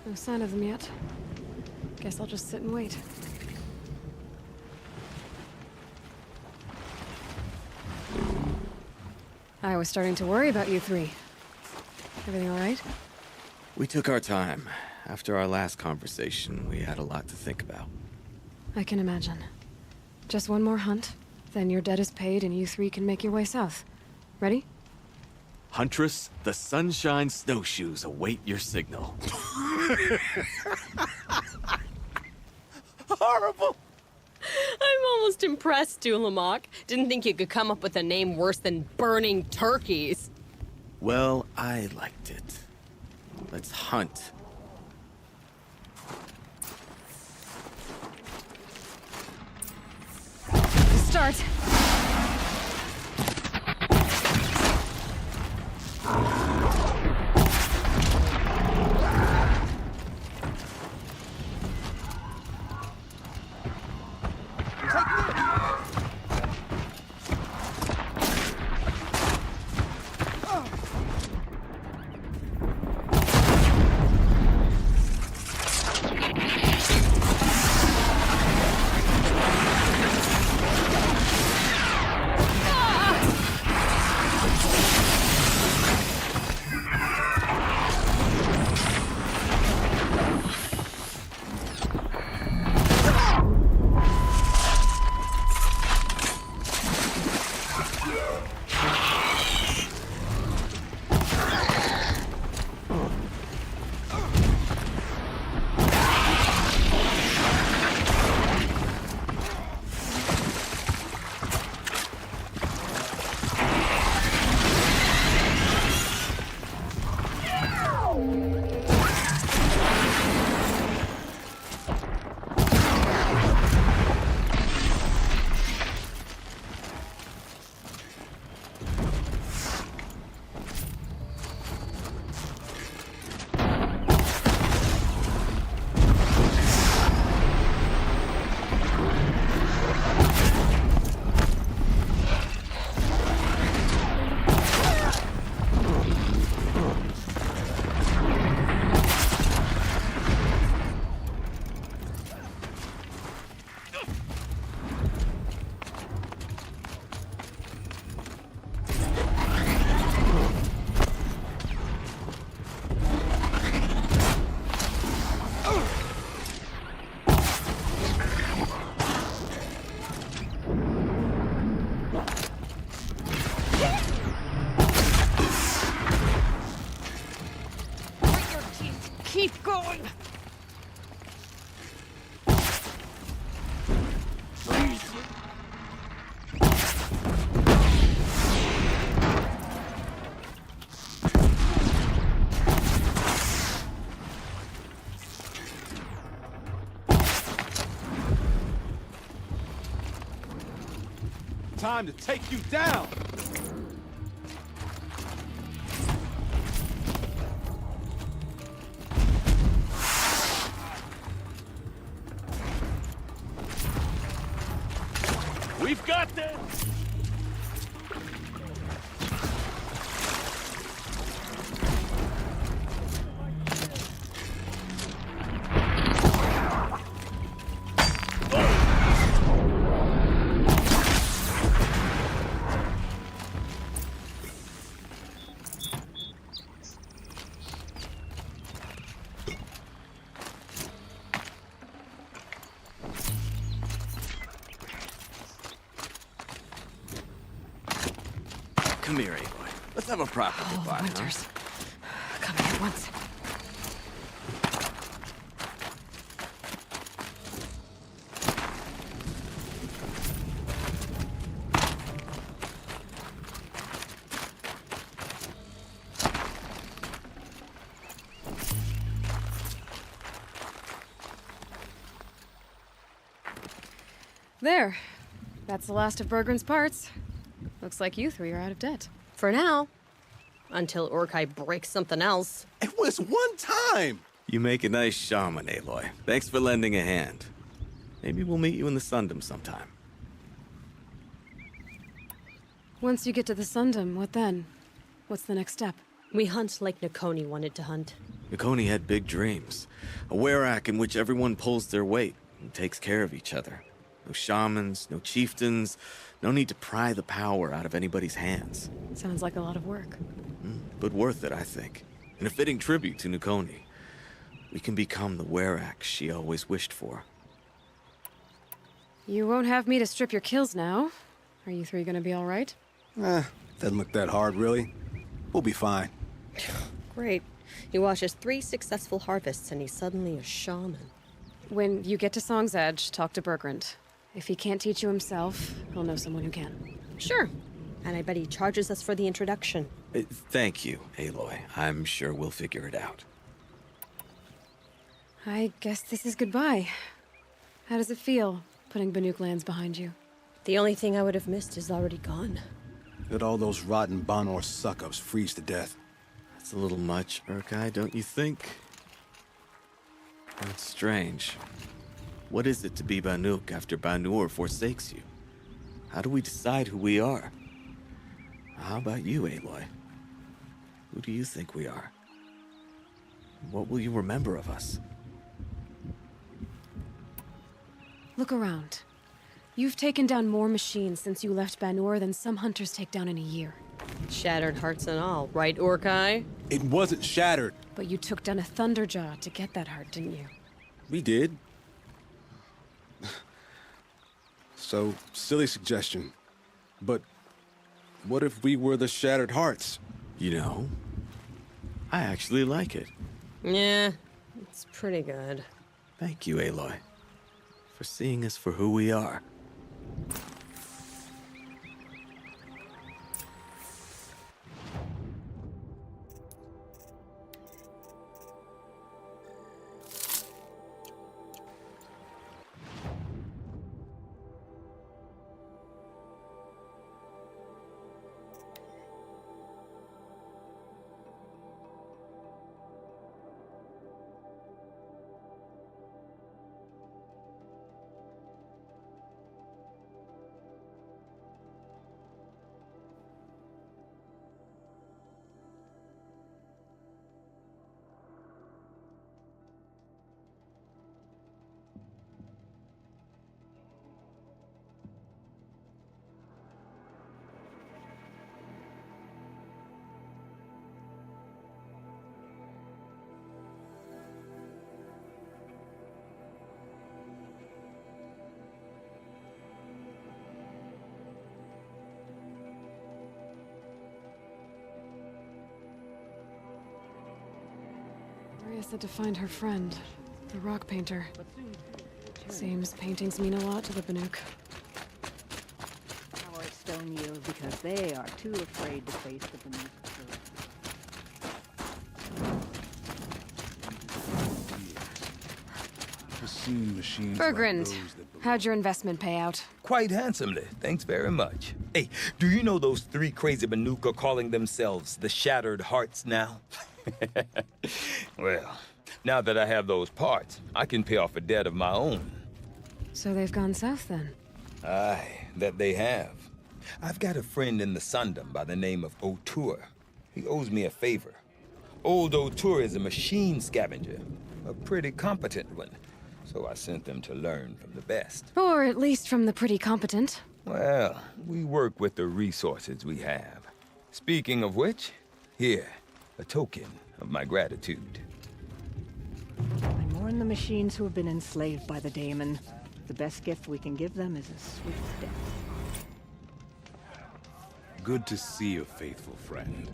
No sign of them yet. Guess I'll just sit and wait. I was starting to worry about you three. Everything all right? We took our time. After our last conversation, we had a lot to think about. I can imagine. Just one more hunt, then your debt is paid and you three can make your way south. Ready? Huntress, the Sunshine Snowshoes await your signal. Horrible! I'm almost impressed, Dulamok. Didn't think you could come up with a name worse than Burning Turkeys. Well, I liked it. Let's hunt. Start. Keep going! Time to take you down! We've got this! Come here, Aloy. Let's have a proper goodbye, Winters. Coming at once. There. That's the last of Bergren's parts. Looks like you three are out of debt. For now. Until Urkai breaks something else. It was one time! You make a nice shaman, Aloy. Thanks for lending a hand. Maybe we'll meet you in the Sundom sometime. Once you get to the Sundom, what then? What's the next step? We hunt like Nakoni wanted to hunt. Nakoni had big dreams. A werak in which everyone pulls their weight and takes care of each other. No shamans, no chieftains, no need to pry the power out of anybody's hands. Sounds like a lot of work. But worth it, I think. and a fitting tribute to Nukoni. We can become the Werak she always wished for. You won't have me to strip your kills now. Are you three gonna be all right? Doesn't look that hard, really. We'll be fine. Great. He watches 3 successful harvests and he's suddenly a shaman. When you get to Song's Edge, talk to Bergrand. If he can't teach you himself, he'll know someone who can. Sure. And I bet he charges us for the introduction. Thank you, Aloy. I'm sure we'll figure it out. I guess this is goodbye. How does it feel, putting Banuk lands behind you? The only thing I would have missed is already gone. Let all those rotten Banor suck-ups freeze to death. That's a little much, Urkai, don't you think? That's strange. What is it to be Banuk after Banur forsakes you? How do we decide who we are? How about you, Aloy? Who do you think we are? What will you remember of us? Look around. You've taken down more machines since you left Banur than some hunters take down in a year. Shattered hearts and all, right, Urkai? It wasn't shattered. But you took down a Thunderjaw to get that heart, didn't you? We did. So, silly suggestion. But what if we were the Shattered Hearts? You know, I actually like it. Yeah, it's pretty good. Thank you, Aloy, for seeing us for who we are. Maria said to find her friend, the rock painter. Seems paintings mean a lot to the Banuk. Our stone yield because they are too afraid to face the beneath. Bergrand, how'd your investment pay out? Quite handsomely, thanks very much. Hey, do you know those 3 crazy Banuk are calling themselves the Shattered Hearts now? Well, now that I have those parts, I can pay off a debt of my own. So they've gone south then? Aye, that they have. I've got a friend in the Sundom by the name of O'Toole. He owes me a favor. Old O'Toole is a machine scavenger, a pretty competent one. So I sent them to learn from the best. Or at least from the pretty competent. Well, we work with the resources we have. Speaking of which, here, a token of my gratitude. I mourn the machines who have been enslaved by the daemon. The best gift we can give them is a swift death. Good to see a faithful friend.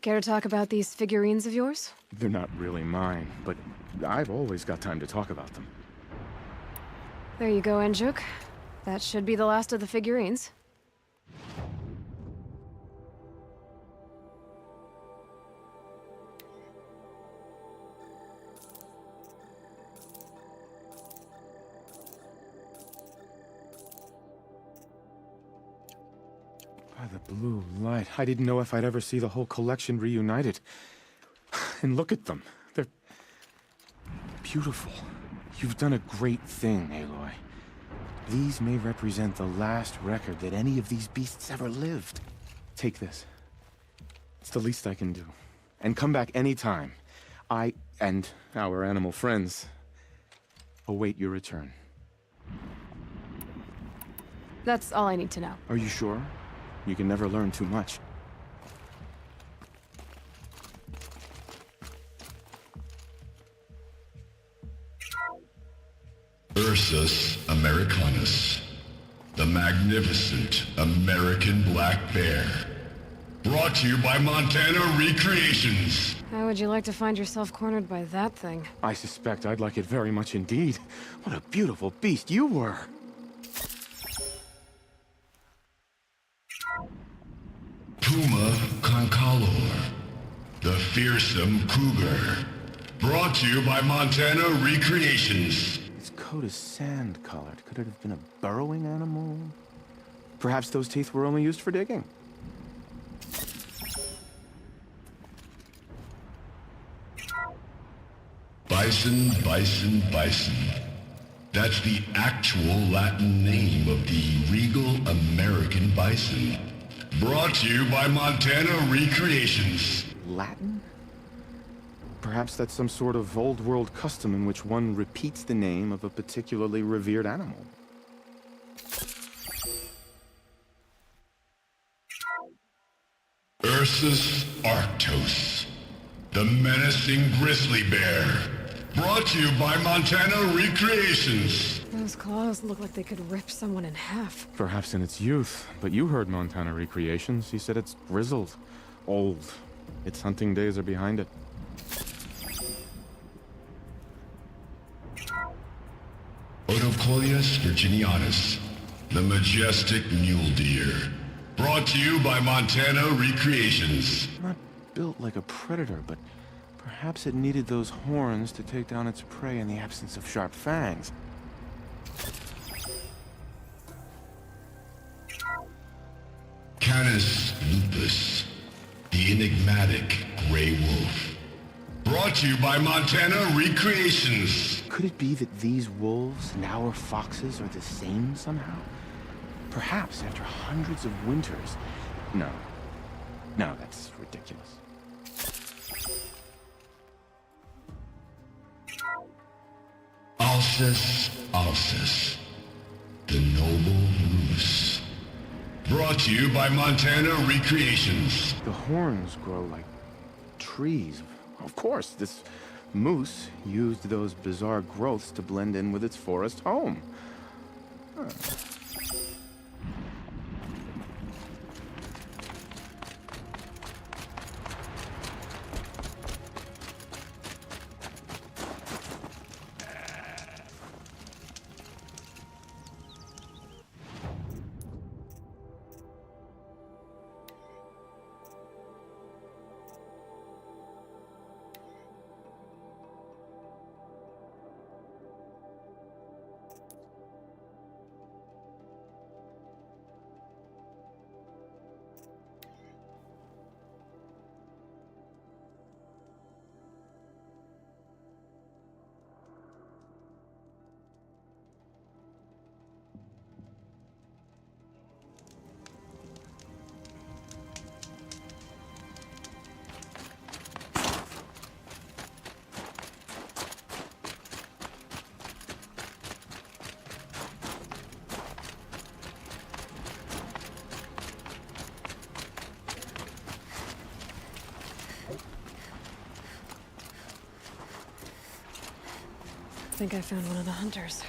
Care to talk about these figurines of yours? They're not really mine, but I've always got time to talk about them. There you go, Enjuk. That should be the last of the figurines. By the blue light, I didn't know if I'd ever see the whole collection reunited. And look at them. They're beautiful. You've done a great thing, Aloy. These may represent the last record that any of these beasts ever lived. Take this. It's the least I can do. And come back anytime. I and our animal friends await your return. That's all I need to know. Are you sure? You can never learn too much. Ursus americanus, the magnificent American black bear. Brought to you by Montana Recreations. How would you like to find yourself cornered by that thing? I suspect I'd like it very much indeed. What a beautiful beast you were! Puma concalor, the fearsome cougar. Brought to you by Montana Recreations. Its coat is sand-colored. Could it have been a burrowing animal? Perhaps those teeth were only used for digging. Bison, bison, bison. That's the actual Latin name of the regal American bison. Brought to you by Montana Recreations. Latin? Perhaps that's some sort of old world custom in which one repeats the name of a particularly revered animal. Ursus arctos, the menacing grizzly bear. Brought to you by Montana Recreations. Those claws look like they could rip someone in half. Perhaps in its youth, but you heard Montana Recreations. He said it's grizzled, old. Its hunting days are behind it. Odocoleus virginianus, the majestic mule deer. Brought to you by Montana Recreations. Not built like a predator, but perhaps it needed those horns to take down its prey in the absence of sharp fangs. Canis lupus, the enigmatic gray wolf. Brought to you by Montana Recreations. Could it be that these wolves and our foxes are the same somehow? Perhaps after hundreds of winters. No. No, that's ridiculous. Alces alces, the noble moose. Brought to you by Montana Recreations. The horns grow like trees. Of course, this moose used those bizarre growths to blend in with its forest home. Huh. I think I found one of the hunters.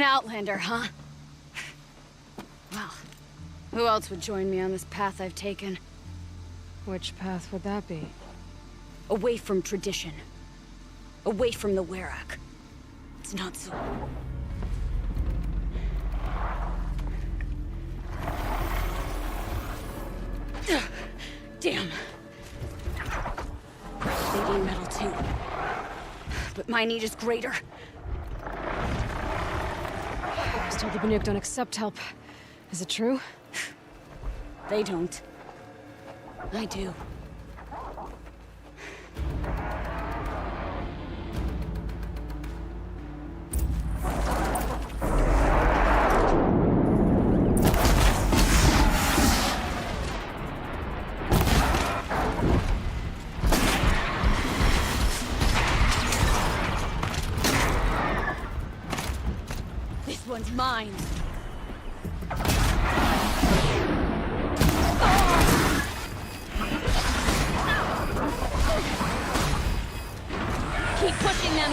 An outlander, huh? Well, who else would join me on this path I've taken? Which path would that be? Away from tradition. Away from the Werak. It's not so... Damn. They need metal too. But my need is greater. Still, the Banuk don't accept help. Is it true? They don't. I do. This one's mine. Keep pushing them.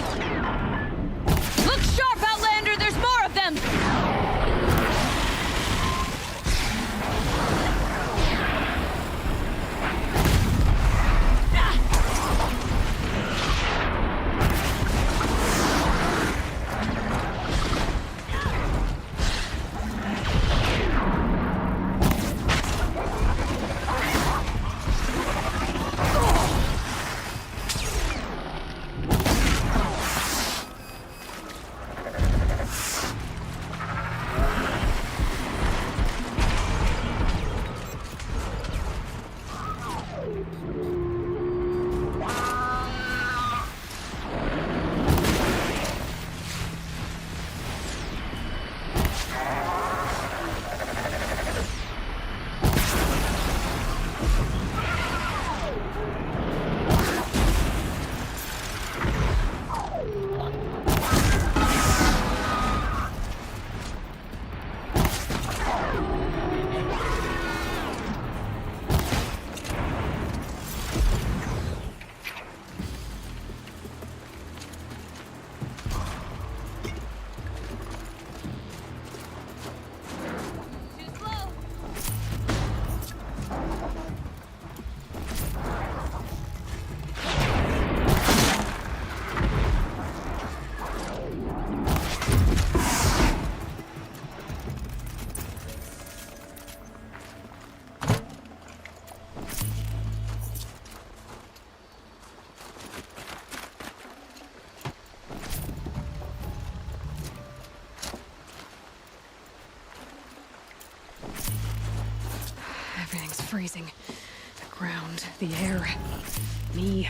Look sharp, Outlander! There's more of them! Everything's freezing. The ground, the air, me.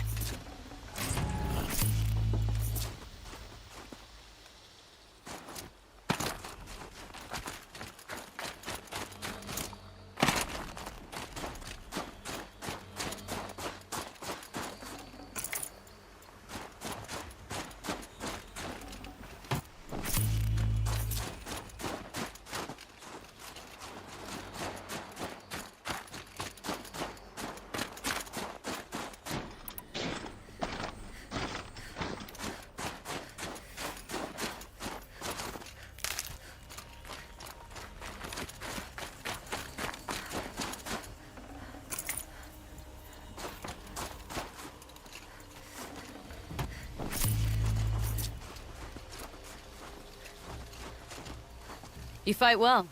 You fight well.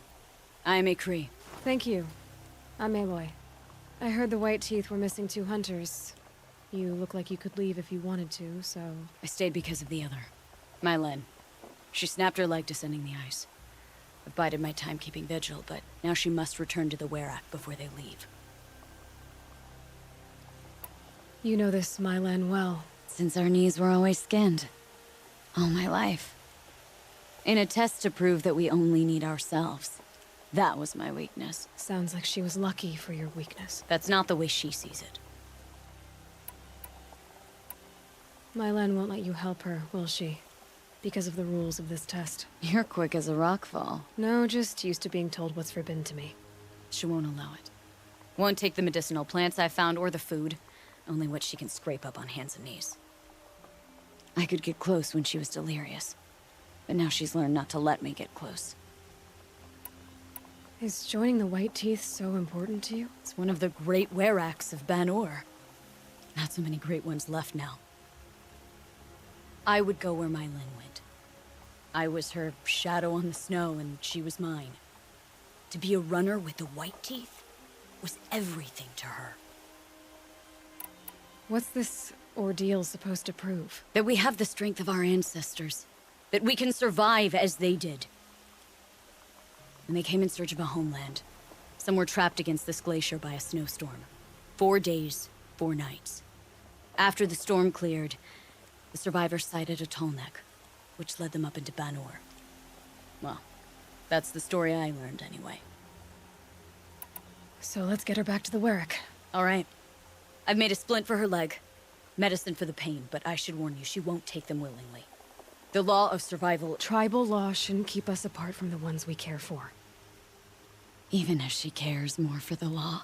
I am a Kree. Thank you. I'm Aloy. I heard the White Teeth were missing 2 hunters. You look like you could leave if you wanted to, so... I stayed because of the other. Mylen. She snapped her leg descending the ice. I've bided my time keeping vigil, but now she must return to the Werak before they leave. You know this Mylan well. Since our knees were always skinned. All my life. In a test to prove that we only need ourselves. That was my weakness. Sounds like she was lucky for your weakness. That's not the way she sees it. Mylan won't let you help her, will she? Because of the rules of this test. You're quick as a rockfall. No, just used to being told what's forbidden to me. She won't allow it. Won't take the medicinal plants I found or the food. Only what she can scrape up on hands and knees. I could get close when she was delirious. But now she's learned not to let me get close. Is joining the White Teeth so important to you? It's one of the great weraks of Banur. Not so many great ones left now. I would go where my Lyn went. I was her shadow on the snow, and she was mine. To be a runner with the White Teeth was everything to her. What's this ordeal supposed to prove? That we have the strength of our ancestors. That we can survive as they did. And they came in search of a homeland. Some were trapped against this glacier by a snowstorm. 4 days, 4 nights. After the storm cleared, the survivors sighted a tall neck, which led them up into Banur. Well, that's the story I learned anyway. So let's get her back to the Werak. All right. I've made a splint for her leg. Medicine for the pain, but I should warn you, she won't take them willingly. The law of survival... Tribal law shouldn't keep us apart from the ones we care for. Even if she cares more for the law.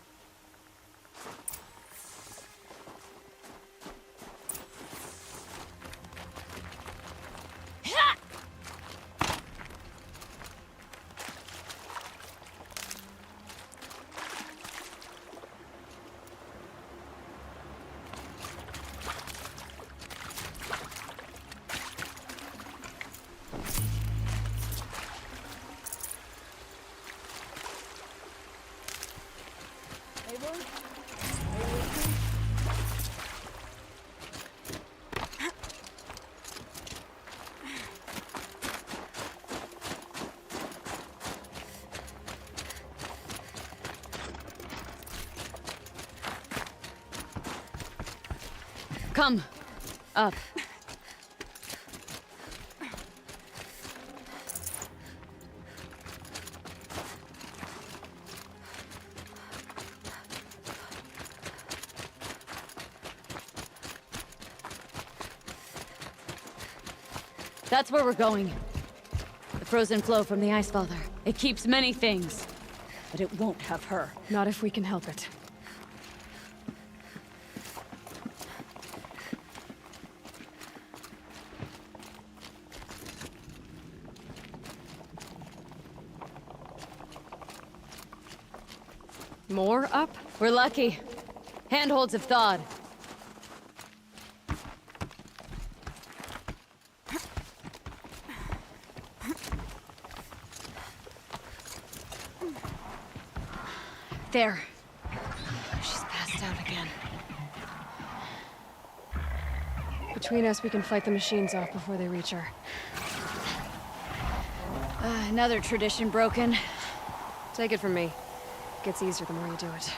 Come. Up. That's where we're going. The frozen flow from the Ice Father. It keeps many things, but it won't have her. Not if we can help it. More up? We're lucky. Handholds have thawed. There. She's passed out again. Between us, we can fight the machines off before they reach her. Another tradition broken. Take it from me. It gets easier the more you do it.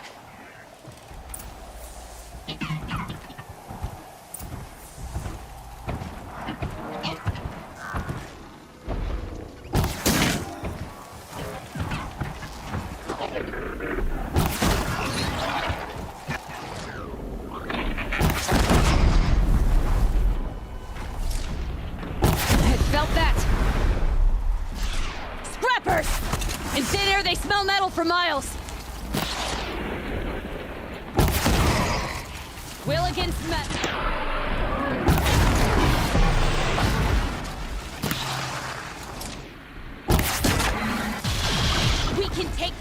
In thin air, they smell metal for miles. Will against metal. We can take...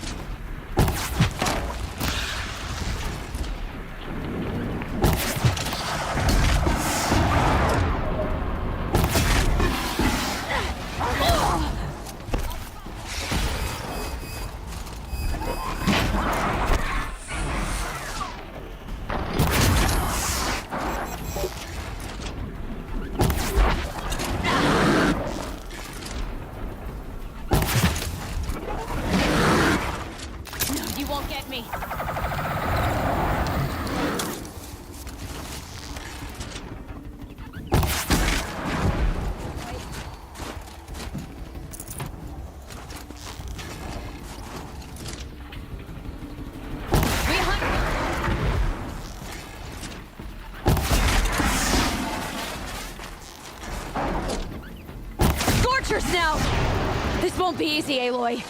Now! This won't be easy, Aloy.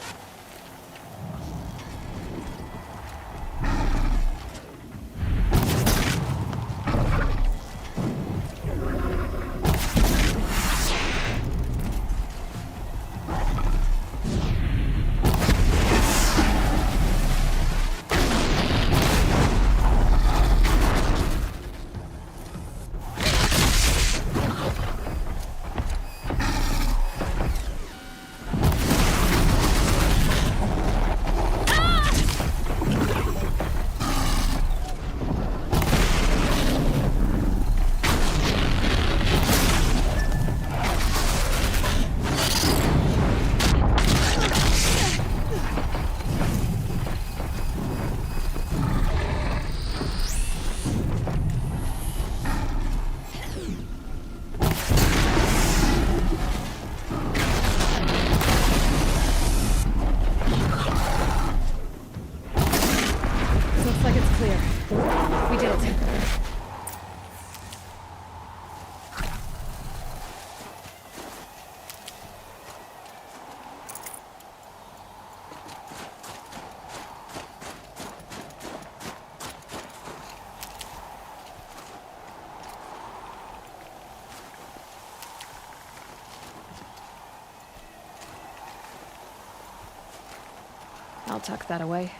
I'll tuck that away.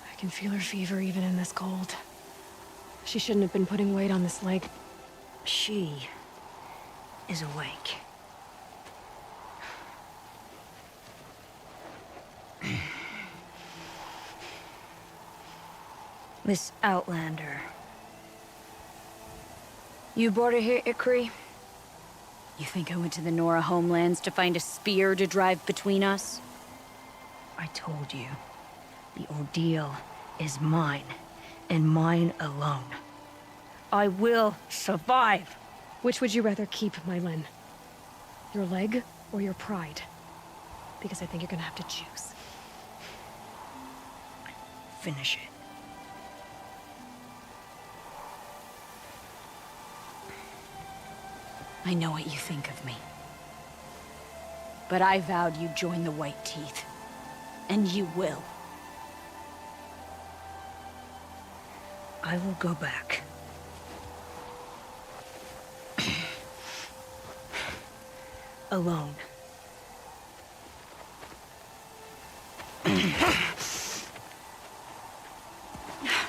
I can feel her fever even in this cold. She shouldn't have been putting weight on this leg. She is awake. Miss Outlander. You brought her here, Ikri? You think I went to the Nora homelands to find a spear to drive between us? I told you. The ordeal is mine, and mine alone. I will survive. Which would you rather keep, Mylen? Your leg or your pride? Because I think you're gonna have to choose. Finish it. I know what you think of me. But I vowed you'd join the White Teeth. And you will. I will go back. Alone.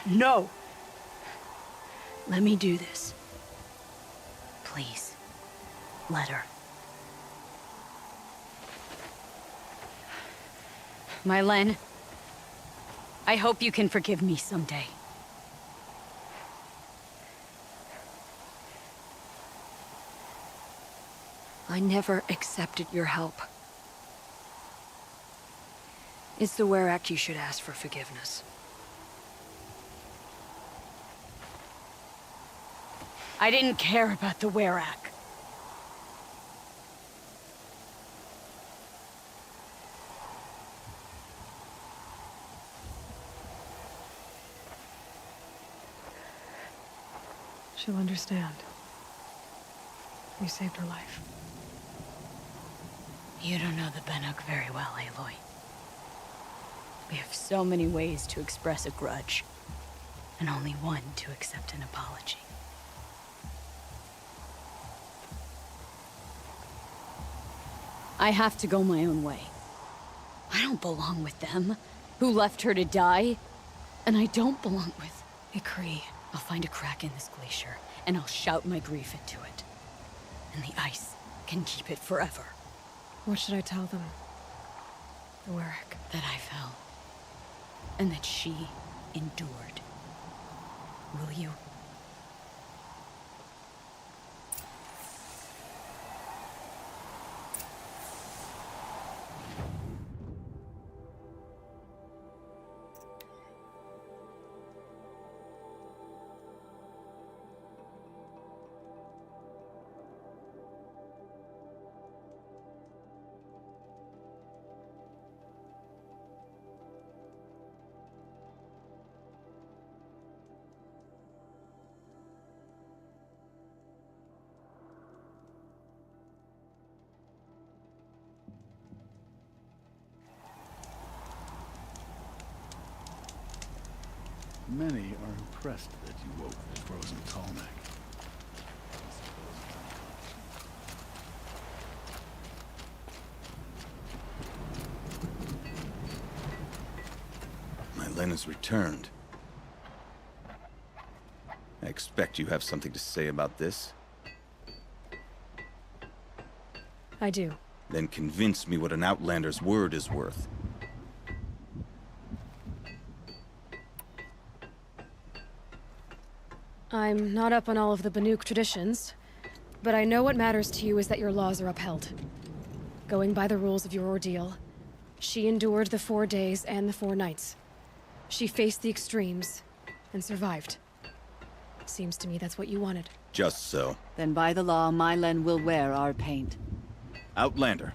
No! Let me do this. Please, let her. Mylen, I hope you can forgive me someday. I never accepted your help. It's the Werak you should ask for forgiveness. I didn't care about the Werak. She'll understand. You saved her life. You don't know the Banuk very well, Aloy. We have so many ways to express a grudge, and only one to accept an apology. I have to go my own way. I don't belong with them, who left her to die. And I don't belong with Ikri. I'll find a crack in this glacier, and I'll shout my grief into it. And the ice can keep it forever. What should I tell them? The Werak. That I fell. And that she endured. Will you? Many are impressed that you woke the frozen Tallneck. My Lena's returned. I expect you have something to say about this. I do. Then convince me what an Outlander's word is worth. I'm not up on all of the Banuk traditions, but I know what matters to you is that your laws are upheld. Going by the rules of your ordeal, she endured the 4 days and the 4 nights. She faced the extremes and survived. Seems to me that's what you wanted. Just so. Then by the law, my Len will wear our paint. Outlander.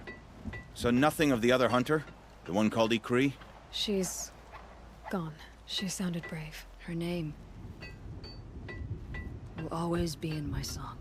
So nothing of the other hunter? The one called Ikri? She's gone. She sounded brave. Her name will always be in my song.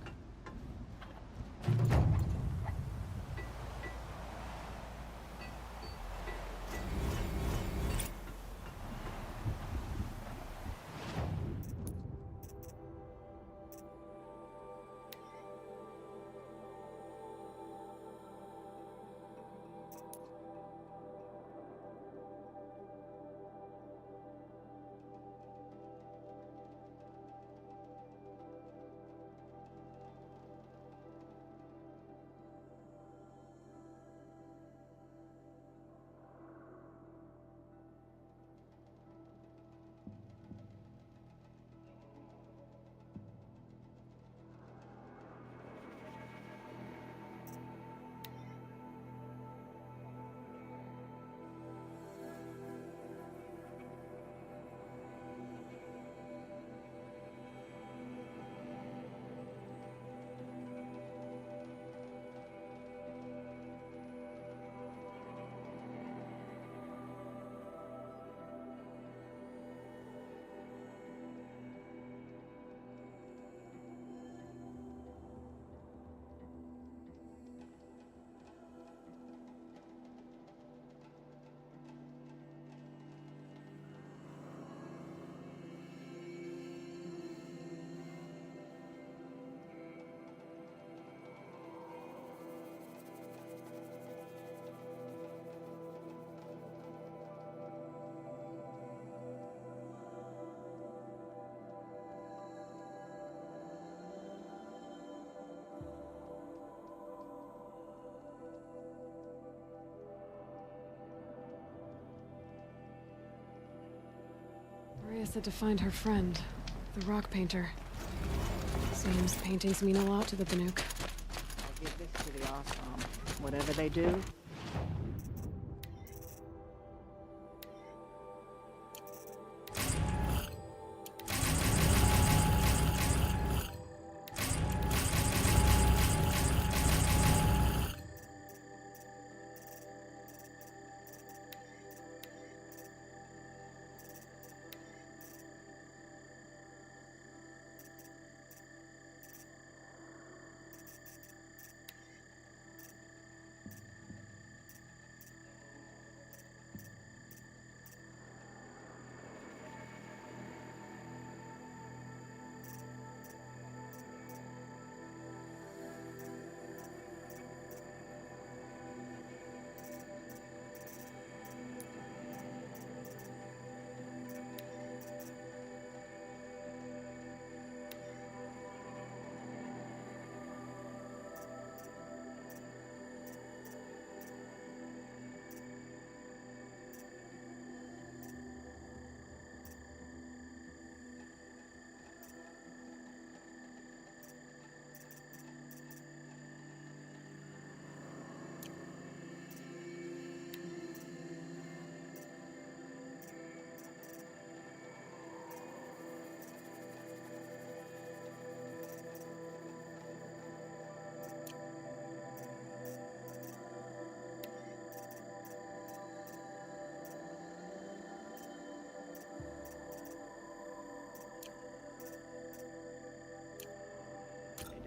Maria said to find her friend, the rock painter. Seems paintings mean a lot to the Banuk. I'll give this to the Osram. Whatever they do,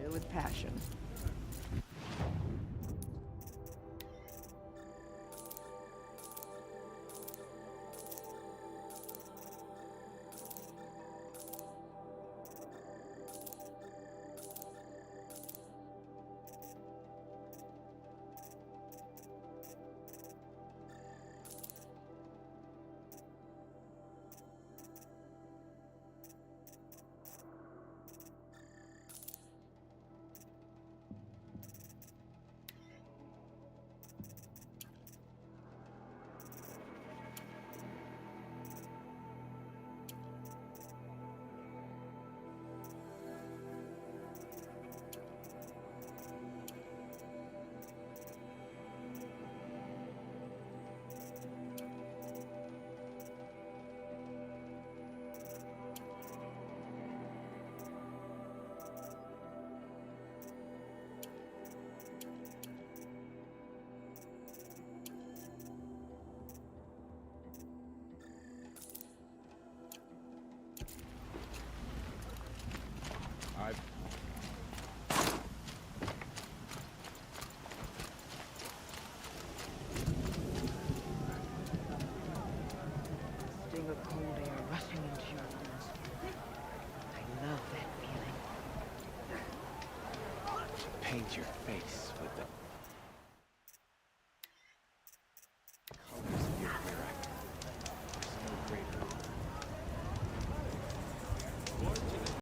they do with passion. paint your face with them.